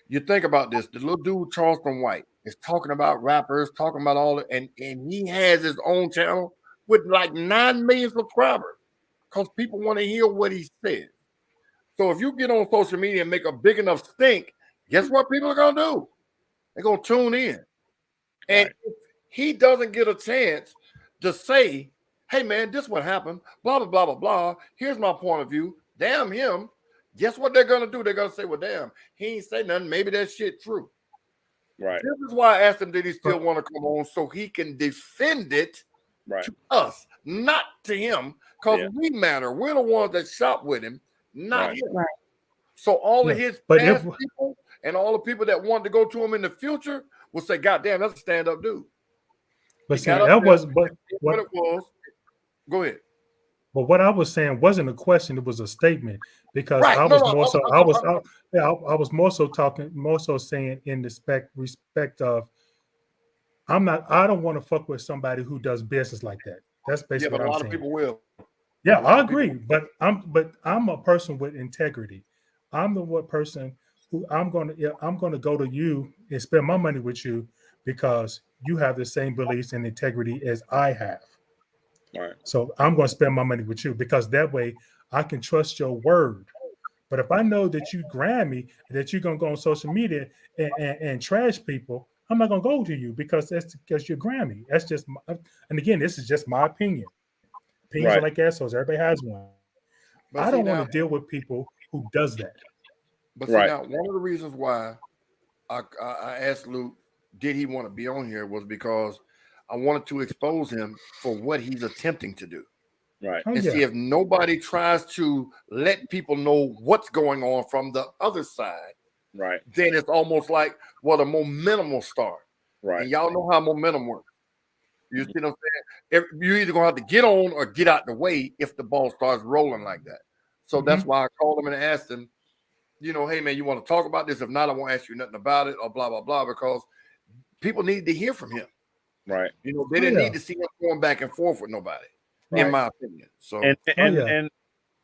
You think about this. The little dude, Charleston White, is talking about rappers, talking about all it, and he has his own channel with like 9 million subscribers because people want to hear what he says. So if you get on social media and make a big enough stink, guess what people are going to do? They're going to tune in. And if he doesn't get a chance to say, hey, man, this is what happened, blah, blah, blah, blah, blah. Here's my point of view. Damn him. Guess what they're going to do? They're going to say, well, damn, he ain't say nothing. Maybe that shit true. Right. This is why I asked him, did he still want to come on so he can defend it to us, not to him, because we matter. We're the ones that shop with him, not him. Right. So all of his past people and all the people that want to go to him in the future will say, God damn, that's a stand-up dude. But see, that was what it was. Go ahead. But what I was saying wasn't a question; it was a statement. Because I was more so saying in the respect of, I don't want to fuck with somebody who does business like that. That's basically but what I'm a lot saying. of people will. Yeah, I agree. But I'm a person with integrity. I'm the one person who I'm gonna go to you and spend my money with you because you have the same beliefs and integrity as I have. Right. So I'm going to spend my money with you because that way I can trust your word. But if I know that you grab me, that you're going to go on social media and trash people, I'm not going to go to you because you're Grammy. That's just, and again, this is just my opinion. Opinions are like assholes. Everybody has one. But I don't want to deal with people who does that. But see, now, one of the reasons why I asked Luke, did he want to be on here, was because I wanted to expose him for what he's attempting to do. Right. And see if nobody tries to let people know what's going on from the other side. Right. Then it's almost like, well, the momentum will start. Right. And y'all know how momentum works. You see what I'm saying? You're either going to have to get on or get out the way if the ball starts rolling like that. So that's why I called him and asked him, you know, hey, man, you want to talk about this? If not, I won't ask you nothing about it or blah, blah, blah, because people need to hear from him. Right. You know, they didn't need to see him going back and forth with nobody, in my opinion. So, and the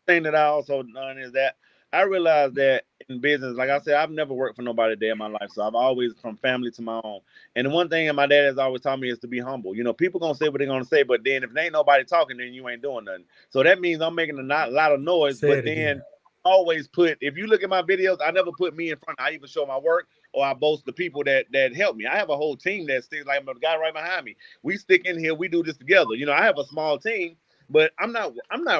thing that I also done is that I realized that in business, like I said, I've never worked for nobody a day in my life. So I've always from family to my own. And the one thing that my dad has always taught me is to be humble. You know, people gonna say what they're gonna say, but then if there ain't nobody talking, then you ain't doing nothing. So that means I'm making a lot of noise, Say but it then again. always put, if you look at my videos, I never put me in front. I either show my work or I boast the people that help me. I have a whole team that sticks, like the guy right behind me. We stick in here, we do this together. You know, I have a small team, but I'm not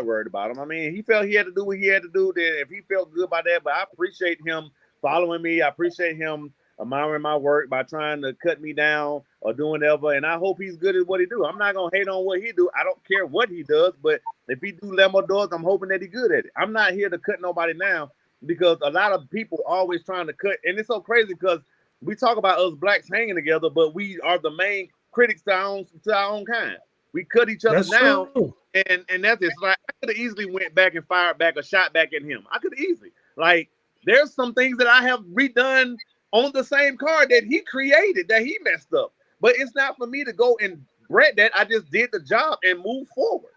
worried about him. I mean, he felt he had to do what he had to do. Then if he felt good about that, but I appreciate him following me. I appreciate him admiring my work by trying to cut me down or doing whatever. And I hope he's good at what he do. I'm not gonna hate on what he do. I don't care what he does, but if he do Lambo Doors, I'm hoping that he's good at it. I'm not here to cut nobody down because a lot of people always trying to cut, and it's so crazy because we talk about us blacks hanging together, but we are the main critics to our own kind. We cut each other That's down. true. And that's it. Like I could have easily went back and fired back or shot back at him. I could have easily. Like there's some things that I have redone on the same car that he created that he messed up. But it's not for me to go and break that. I just did the job and move forward.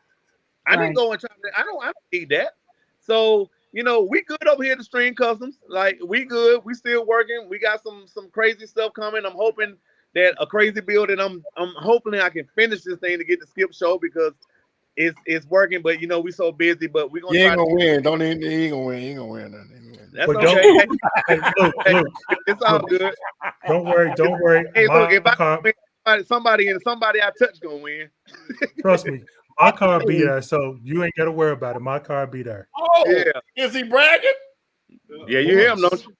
I didn't go and try to, I don't need that. So, you know, we good over here at the Stream Customs. Like we good. We still working. We got some crazy stuff coming. I'm hoping that a crazy build, and I'm hoping I can finish this thing to get the skip show because it's working, but you know we so busy. But we're gonna You try ain't gonna to win. Don't even. He ain't gonna win. He ain't gonna win nothing. That's But okay. Hey, look, It's all good. don't worry. Hey, look, if I car, win, somebody I touch gonna win. trust me, my car be there, so you ain't gotta worry about it. My car be there. Oh, Yeah. is he bragging? Yeah, you hear him, don't you?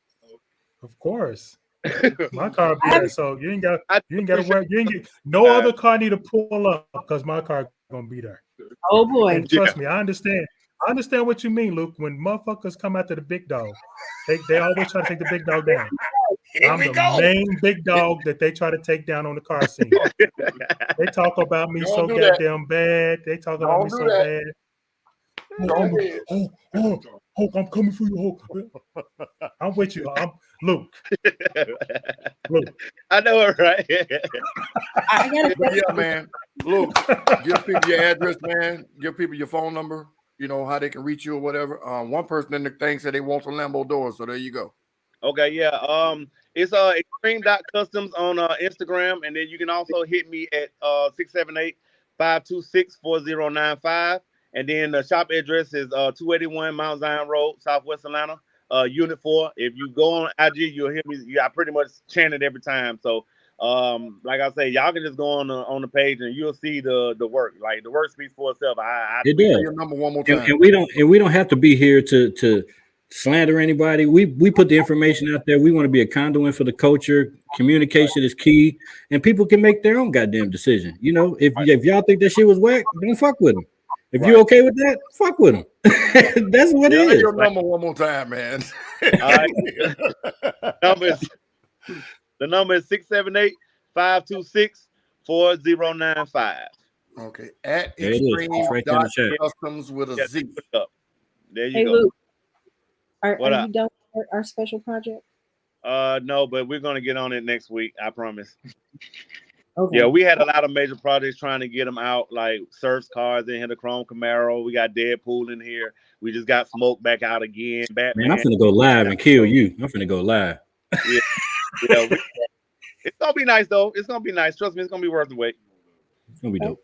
Of course. My car be there, so you ain't gotta worry. You ain't get, no other car need to pull up because my car gonna be there. Oh boy. And trust me, I understand. I understand what you mean, Luke. When motherfuckers come after the big dog, they always try to take the big dog down. I'm the main big dog that they try to take down on the car scene. They talk about me so goddamn bad. They talk about me so bad. Hulk, I'm coming for you, Hulk. I'm with you. I'm Luke. I know it, right? I gotta Yeah, man. Luke, give people your address, man. Give people your phone number. You know how they can reach you or whatever. One person in the thing said they want some Lambo Doors, so there you go. Okay, yeah. It's extreme.customs on Instagram, and then you can also hit me at 678-526-4095. And then the shop address is 281 Mount Zion Road, Southwest Atlanta, Unit 4. If you go on IG, you'll hear me. I pretty much chant it every time. So, like I say, y'all can just go on the page and you'll see the work. Like the work speaks for itself. It does. Your number one more time. And we don't have to be here to slander anybody. We put the information out there. We want to be a conduit for the culture. Communication is key, and people can make their own goddamn decision. You know, if y'all think that shit was whack, don't fuck with them. If you're okay with that, fuck with them. That's what it is. Your number one more time, man. All right. The number is 678-526-4095. Okay. At There it is. It's right there in the chat. Customs with a Z. There you Hey go. Luke, are What you up? done with our special project? No, but we're gonna get on it next week. I promise. Okay. Yeah, we had a lot of major projects trying to get them out, like Surf's cars in here, the Chrome Camaro. We got Deadpool in here. We just got Smoke back out again. Batman. Man, I'm finna go live and kill you. I'm finna go live. Yeah, it's gonna be nice though. It's gonna be nice. Trust me, it's gonna be worth the wait. It's gonna be dope.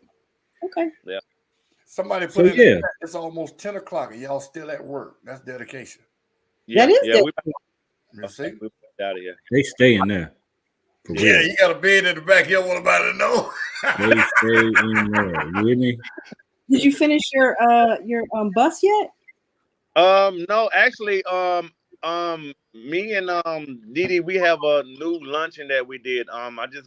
Okay. Yeah. Somebody So, put in yeah. it's almost 10 o'clock and y'all still at work. That's dedication. Yeah, That is yeah. You see? We out of here. They stay in there. For Yeah, real. you got a bed in the back. You don't want nobody to know. They stay in there. You hear me? Did you finish your bus yet? No, actually, me and Didi, we have a new luncheon that we did.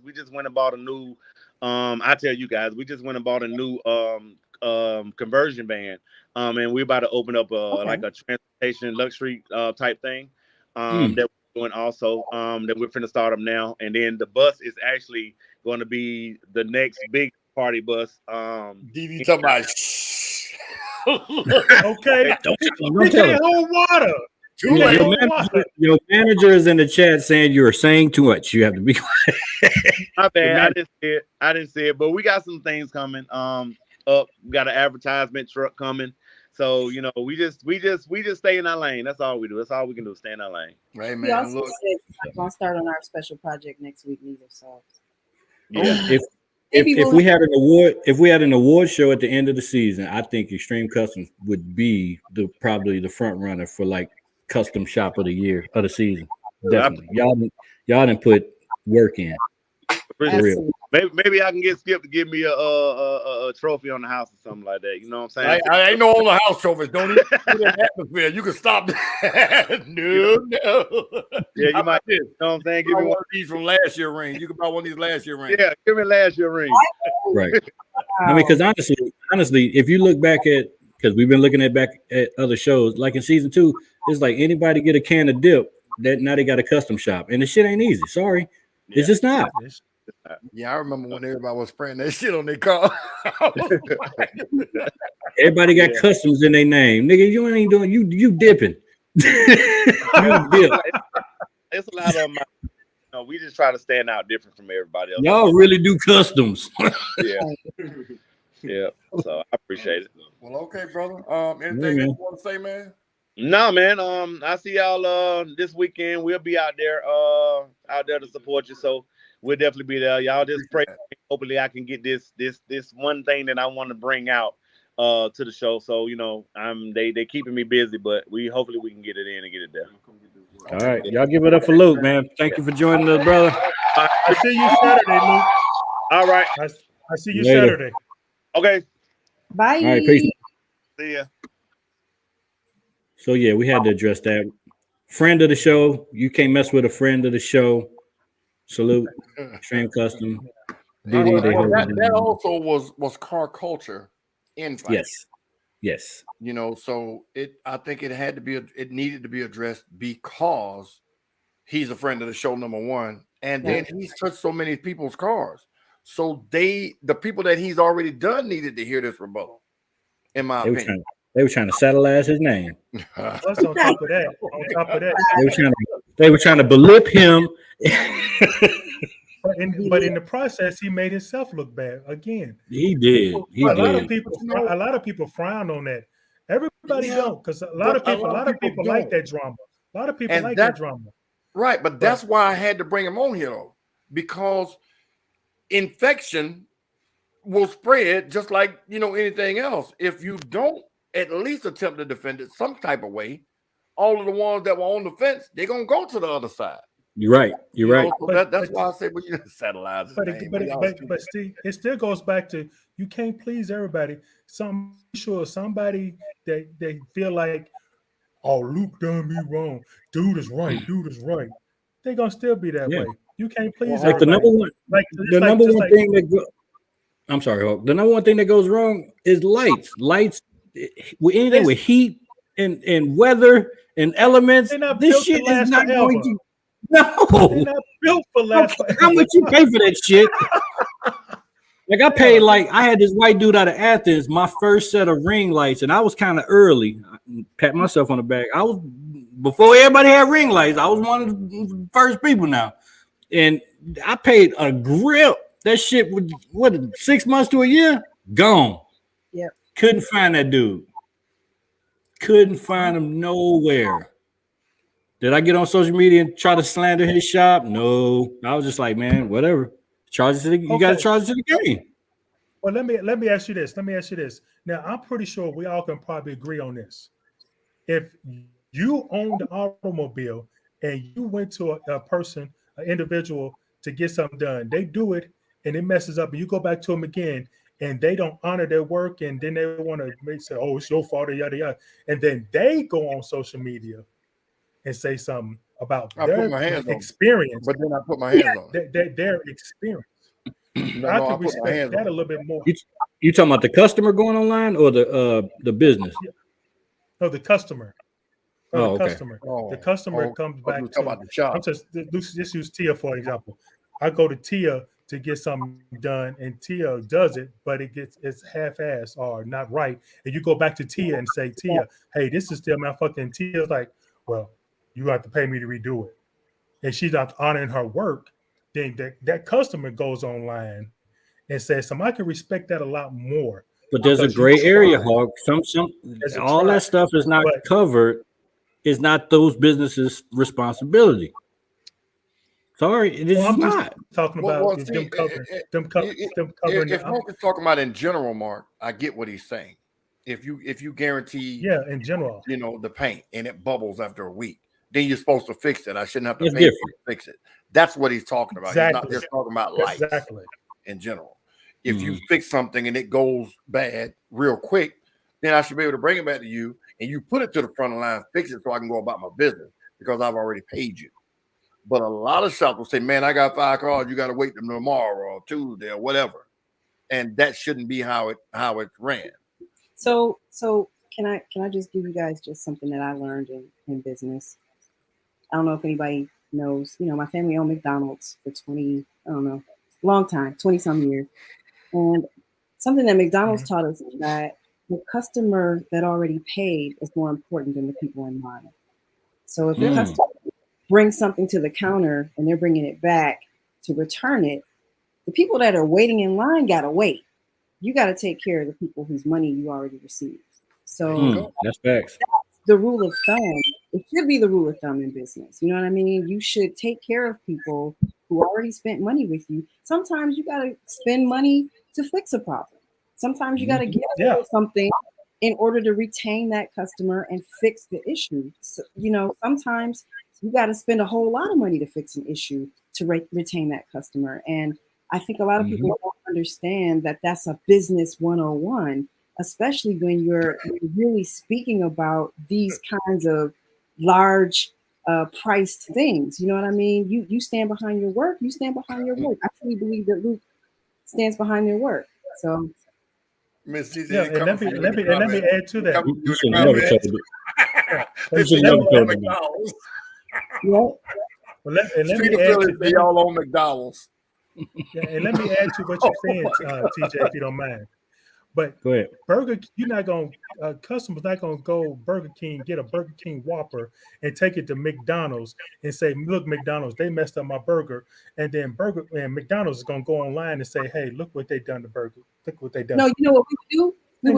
We just went and bought a new I tell you guys, we just went and bought a new conversion van. And we're about to open up like a transportation luxury type thing. That we're doing also. That we're finna start up now. And then the bus is actually going to be the next big party bus. DD talking about Okay. Don't We tell can't them. hold water. Your manager is in the chat saying you're saying too much. You have to be quiet. My bad. I didn't see it. But we got some things coming. We got an advertisement truck coming. So you know, we just stay in our lane. That's all we do. That's all we can do. Stay in our lane. Hey We man, also look. said we're not gonna start on our special project next week neither. So Yeah. maybe If we'll we had an award show at the end of the season, I think Extreme Customs would be probably the front runner for like custom shop of the year of the season. Definitely, y'all didn't put work in for real. absolutely. Maybe I can get Skip to give me a trophy on the house or something like that. You know what I'm saying? I ain't no on the house trophies. Don't even do that atmosphere. You can stop that. No. Yeah, How you might. about this? You know what I'm saying? Give me one of these from last year rings. You can buy one of these last year rings. Yeah, give me last year ring. Right. I mean, because honestly, if you look back at, because we've been looking back at other shows, like in season 2, it's like anybody get a can of dip, that now they got a custom shop, and the shit ain't easy. Sorry, Yeah. it's just not. Yeah, I remember when everybody was spraying that shit on their car. Everybody got Yeah. customs in their name, nigga. You ain't doing you dipping. You dip. It's a lot of my. You know, we just try to stand out different from everybody else. Y'all really do customs. Yeah. Yeah. So I appreciate it. Well, okay, brother. Anything Yeah, you man. want to say, man? No, man. I see y'all this weekend. We'll be out there to support you. So we'll definitely be there. Y'all just pray. Hopefully I can get this one thing that I want to bring out to the show. So, you know, they keeping me busy, but hopefully we can get it in and get it there. All right, y'all give it up for Luke, man. Thank you for joining us, brother. I see you Saturday, Luke. All right. I see you Later. Saturday. Okay. Bye. All right, peace. See ya. So yeah, we had to address that. Friend of the show, you can't mess with a friend of the show. Salute, Extreme Custom. DD, they heard that also was car culture invite. Yes. You know, so I think it needed to be addressed because he's a friend of the show, number one, and then he's touched so many people's cars. So the people that he's already done needed to hear this rebuttal, in my opinion. They were trying to satellize his name. Plus, on top of that, they were trying to belip him. but in the process, he made himself look bad again. He did. A lot of people frown on that. Everybody don't, because a lot of people like that drama. A lot of people like that drama. Right, but that's why I had to bring him on here, though, because infection will spread just like, you know, anything else. If you don't at least attempt to defend it some type of way, all of the ones that were on the fence, they're gonna go to the other side. You're right. You're right. So that's why I say, well, you know, satellize. But Steve, it still goes back to you can't please everybody. Somebody that they feel like, oh, Luke done me wrong. Dude is right. They're gonna still be that way. You can't please like everybody. The number one thing that I'm sorry, Hulk. The number one thing that goes wrong is lights. Lights with anything with heat and weather and elements. This shit is not going to. No, they're not built for last. How much you pay for that shit? Like I paid, like I had this white dude out of Athens, my first set of ring lights, and I was kind of early. I pat myself on the back. I was before everybody had ring lights. I was one of the first people now, and I paid a grip. That shit was what 6 months to a year gone. Yep. Couldn't find that dude. Couldn't find him nowhere. Did I get on social media and try to slander his shop? No. I was just like, man, whatever. You got to charge it to the game. Well, let me ask you this. Now, I'm pretty sure we all can probably agree on this. If you own the automobile and you went to a person, an individual, to get something done, they do it and it messes up, and you go back to them again, and they don't honor their work, and then they want to say, "Oh, it's your fault," yada yada, and then they go on social media and say something about their experience. But then I put my hands on their experience. I could respect that a little bit more. You talking about the customer going online or the business? No, the customer. The customer. The customer comes back to about the shop. I'm just use Tia for example. I go to Tia to get something done, and Tia does it, but it's half-assed or not right. And you go back to Tia and say, Tia, hey, this is still motherfucking. Tia's like, well, you have to pay me to redo it, and she's not honoring her work. Then that customer goes online and says, I can respect that a lot more But there's a Because you gray area, try Hog. Some as a all try. that stuff is not But covered. Is not those businesses' responsibility. Sorry, it is well, I'm just not. talking Well, about see, them covering if the Mark is talking about in general, Mark, I get what he's saying. If you guarantee, yeah, in general. the paint and it bubbles after a week, then you're supposed to fix it. I shouldn't have to It's pay different. to fix it. That's what he's talking about. He's not Exactly. just talking about lights Exactly. in general. If you Mhm. fix something and it goes bad real quick, then I should be able to bring it back to you and you put it to the front of the line, fix it so I can go about my business because I've already paid you. But a lot of shops will say, man, I got 5 cars, you got to wait them tomorrow or Tuesday or whatever. And that shouldn't be how it's ran. So can I just give you guys just something that I learned in business? I don't know if anybody knows, my family owned McDonald's for 20, I don't know, long time, 20 some years. And something that McDonald's taught us is that the customer that already paid is more important than the people in line. So if the customer brings something to the counter and they're bringing it back to return it, the people that are waiting in line got to wait. You got to take care of the people whose money you already received. So That's facts. the rule of thumb, it should be the rule of thumb in business. You know what I mean? You should take care of people who already spent money with you. Sometimes you got to spend money to fix a problem. Sometimes you got to give them something in order to retain that customer and fix the issue. So, sometimes you got to spend a whole lot of money to fix an issue to retain that customer. And I think a lot of people don't understand that that's a business 101, especially when you're really speaking about these kinds of large priced things. You know what I mean? You stand behind your work. You stand behind your work. I truly believe that Luke stands behind their work. So, Miss CC, yeah, and let me add to that. You should never told it. You should never told me. Well, let me add to y'all on McDonald's. Yeah, and let me add to what you're saying, TJ, if you don't mind. But Go ahead. you're not going customers not going to go Burger King, get a Burger King Whopper and take it to McDonald's and say, look, McDonald's, they messed up my burger. And then McDonald's is going to go online and say, hey, look what they done to burger. Look what they done. No, you know what we would do? We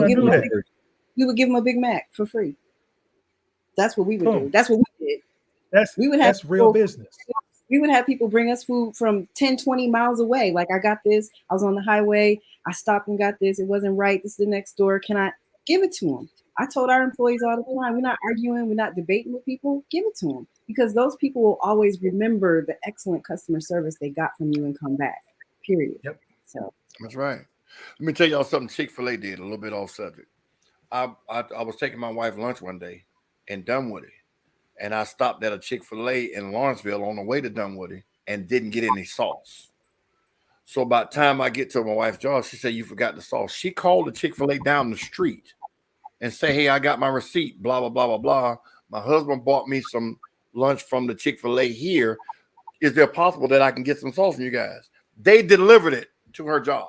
would give them a Big Mac for free. That's what we would do. That's what we did. That's real business. We would have people bring us food from 10, 20 miles away. Like, I got this. I was on the highway. I stopped and got this. It wasn't right. This is the next door. Can I give it to them? I told our employees all the time, we're not arguing. We're not debating with people. Give it to them, because those people will always remember the excellent customer service they got from you and come back, period. Yep. So that's right. Let me tell y'all something Chick-fil-A did, a little bit off subject. I was taking my wife lunch one day in Dunwoody. And I stopped at a Chick-fil-A in Lawrenceville on the way to Dunwoody and didn't get any sauce. So by the time I get to my wife's job, she said, you forgot the sauce. She called the Chick-fil-A down the street and say, hey, I got my receipt, blah, blah, blah, blah, blah. My husband bought me some lunch from the Chick-fil-A here. Is there possible that I can get some sauce from you guys? They delivered it to her job.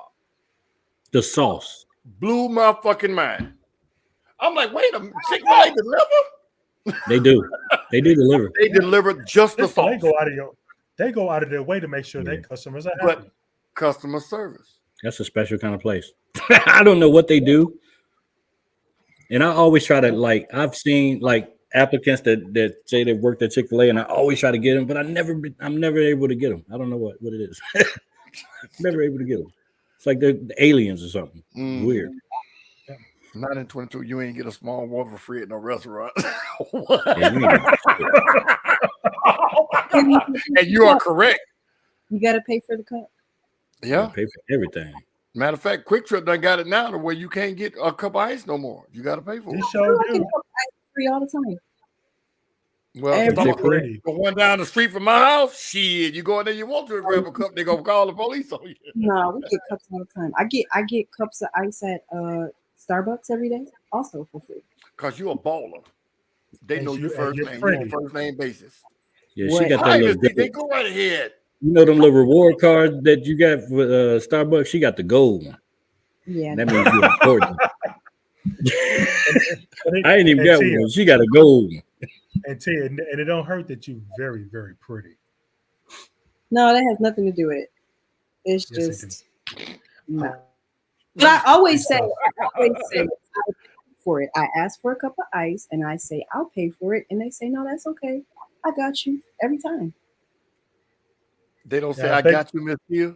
The sauce. Blew my fucking mind. I'm like, wait a minute, Chick-fil-A deliver? They do. They do deliver. They deliver just the sauce. They go out of their way to make sure their customers are happy. But customer service. That's a special kind of place. I don't know what they do. And I always try to, I've seen applicants that say they worked at Chick-fil-A, and I always try to get them, but I'm never able to get them. I don't know what it is. Never able to get them. It's like they're aliens or something. Weird. Not in 22. You ain't get a small water for free at no restaurant. And you are correct. You got to pay for the cup. Yeah. Pay for everything. Matter of fact, Quick Trip done got it now to where you can't get a cup of ice no more. You got to pay for it. Free all the time. Well, the one down the street from my house, shit, you go in there, you want to grab a cup, they gonna call the police on you. No, we get cups all the time. I get cups of ice at Starbucks every day, also for free. Cause you a baller. They know your first name. You on first name basis. Yeah, she got that little. They go right ahead. You know them little reward cards that you got for Starbucks. She got the gold one. Yeah, that means you're important. I ain't even got one. She got a gold one. And Tia, and it don't hurt that you're very, very pretty. No, that has nothing to do with it. It's just no. But I always say, I'll pay for it. I ask for a cup of ice and I say, I'll pay for it. And they say, no, that's okay. I got you every time. They don't say, Yeah, I got you, Miss Tia.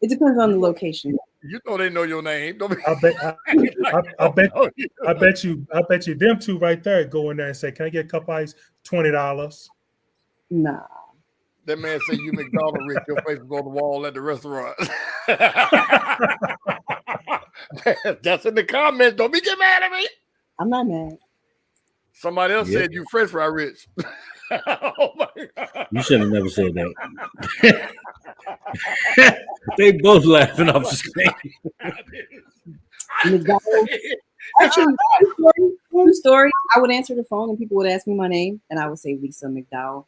It depends on the location. You know they know your name. Don't be I bet you them two right there go in there and say, "Can I get a cup of ice? $20." Nah. That man say you McDonald rich, your face was on the wall at the restaurant. That's in the comments. Don't be get mad at me. I'm not mad. Somebody else said you French fry rich. Oh my God. You should have never said that. They both laughing off the screen. McDonald's. Actually, true story. I would answer the phone and people would ask me my name, and I would say Lisa McDowell.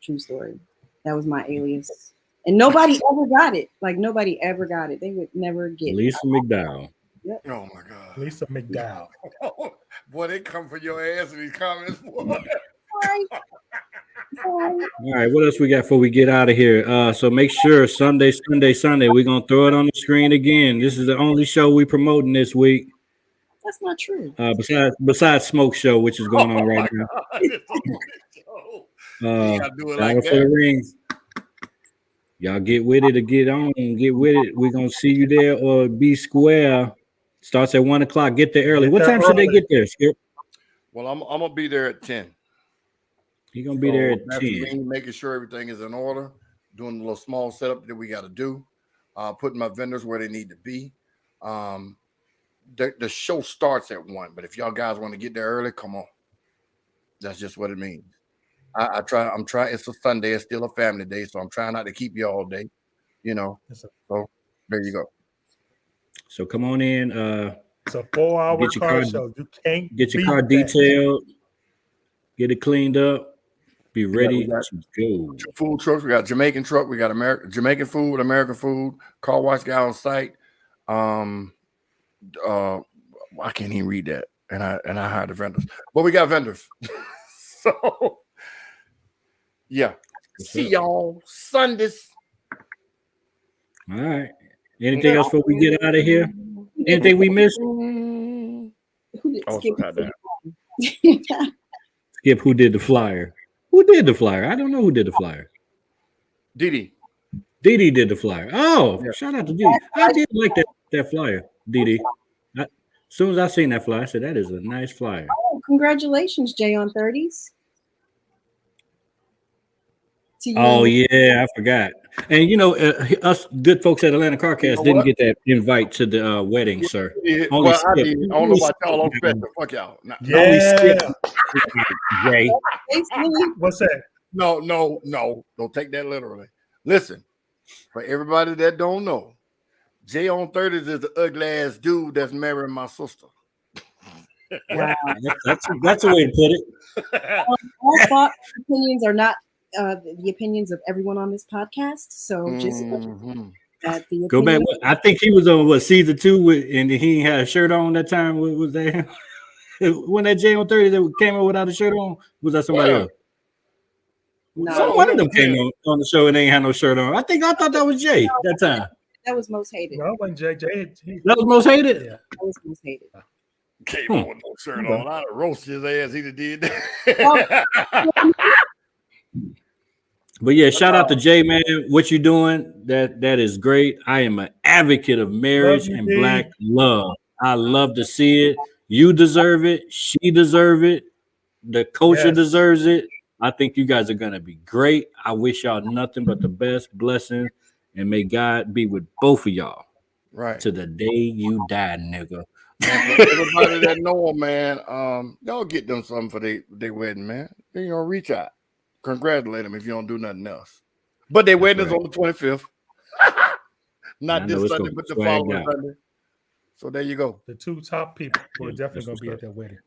True story. That was my alias, and nobody ever got it. Like nobody ever got it. They would never get Lisa McDowell. Yep. Oh my God. Lisa McDowell. Boy, they come for your ass in these comments. Boy. Sorry. All right, what else we got before we get out of here? So make sure Sunday, we're gonna throw it on the screen again. This is the only show we promoting this week. That's not true. Besides Smoke Show, which is going on right now. Do it like for the rings. Y'all get with it or get on. Get with it. We're gonna see you there or be square. Starts at 1 o'clock. Get there early. What time should they get there, Skip? Well, I'm gonna be there at 10. You're gonna be there at 10. Making sure everything is in order, doing a little small setup that we got to do, putting my vendors where they need to be. The show starts at 1, but if y'all guys want to get there early, come on. That's just what it means. I'm trying. It's a Sunday. It's still a family day, so I'm trying not to keep you all day. So there you go. So come on in. It's a 4-hour car show. You can't get your car detailed, get it cleaned up. Be ready to go. Food trucks. We got Jamaican truck. We got Jamaican food, American food. Car wash guy on site. I can't even read that, and I hired the vendors, but we got vendors. So yeah, see y'all Sundays. All right. Anything else before we get out of here? Anything we missed? Skip, who did the flyer? Who did the flyer? I don't know who did the flyer. Didi did the flyer. Oh, yeah. Shout out to Didi. I did like that flyer, Didi. As soon as I seen that flyer, I said, that is a nice flyer. Oh, congratulations, Jay on 30s. Oh, yeah, I forgot. And, us good folks at Atlanta Carcast didn't get that invite to the wedding, sir. I don't know about y'all on special. Fuck y'all. Yeah. Jay. What's that? No. Don't take that literally. Listen, for everybody that don't know, Jay on 30s is the ugly ass dude that's marrying my sister. Wow. That's a way to put it. All thoughts, opinions are not the opinions of everyone on this podcast. So just that the go back. I think he was on season 2 and he had a shirt on that time. Was that when that Jay on 30 that came out without a shirt on? Was that somebody else? No, one of them came on the show and they ain't had no shirt on. I thought that was Jay that time. That was most hated. No, when Jay that was most hated. Yeah, that was most hated. Came on with no shirt on. I'd roast his ass. He'd have did that. But yeah, shout out to Jay, man. What you doing? That is great. I am an advocate of marriage and black love. I love to see it. You deserve it. She deserves it. The culture deserves it. I think you guys are gonna be great. I wish y'all nothing but the best blessing, and may God be with both of y'all. Right to the day you die, nigga. Man, for everybody that know him, man, y'all get them something for their wedding, man. Then reach out. Congratulate them if you don't do nothing else. But their wedding is on the 25th. Not this Sunday, but the following Sunday. So there you go. The 2 top people are definitely going to be at that wedding.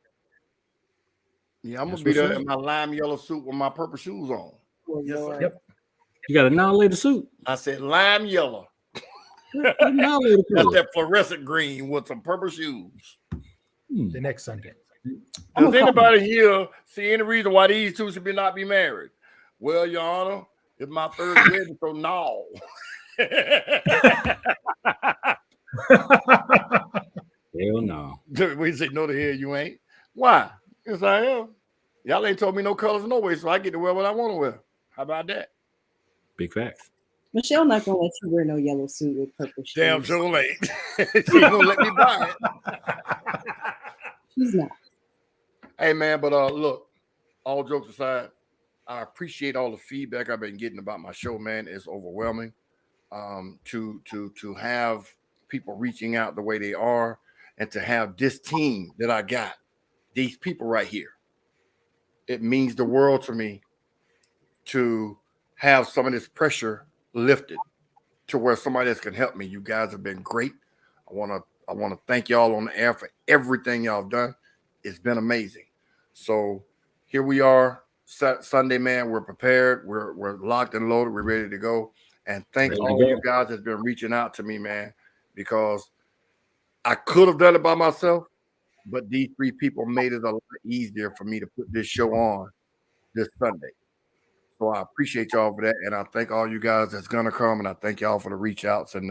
Yeah, I'm going to be there in my lime yellow suit with my purple shoes on. Yes, sir. Yep. You got a now-later suit. I said lime yellow. That's that fluorescent green with some purple shoes. The next Sunday. Does anybody here see any reason why these two should not be married? Well, Your Honor, it's my third wedding, so no. Hell no. We say no the hell you ain't. Why? Yes, I am. Y'all ain't told me no colors no way, so I get to wear what I want to wear. How about that? Big facts. Michelle not gonna let you wear no yellow suit with purple shoes. Damn sure late. She ain't gonna let me buy it. She's not. Hey man, but look, all jokes aside, I appreciate all the feedback I've been getting about my show, man. It's overwhelming. To have people reaching out the way they are, and to have this team that I got, these people right here. It means the world to me to have some of this pressure lifted to where somebody else can help me. You guys have been great. I want to thank y'all on the air for everything y'all have done. It's been amazing. So here we are, Sunday, man. We're prepared. We're locked and loaded. We're ready to go. And thank all you guys that's been reaching out to me, man, because I could have done it by myself, but these three people made it a lot easier for me to put this show on this Sunday. So I appreciate y'all for that, and I thank all you guys that's gonna come, and I thank y'all for the reach outs and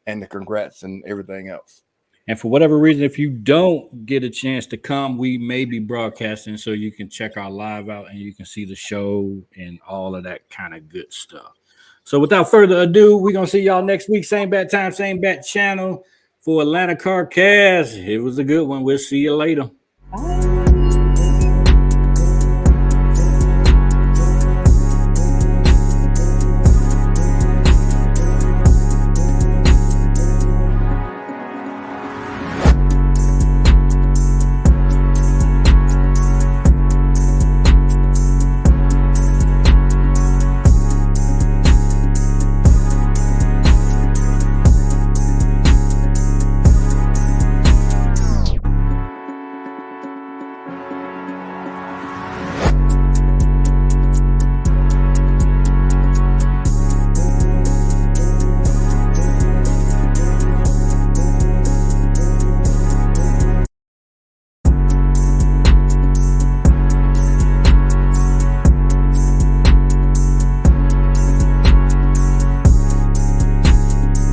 the congrats and everything else. And for whatever reason, if you don't get a chance to come, we may be broadcasting so you can check our live out and you can see the show and all of that kind of good stuff. So without further ado, we're going to see y'all next week. Same bat time, same bat channel for Atlanta Car Cast. It was a good one. We'll see you later.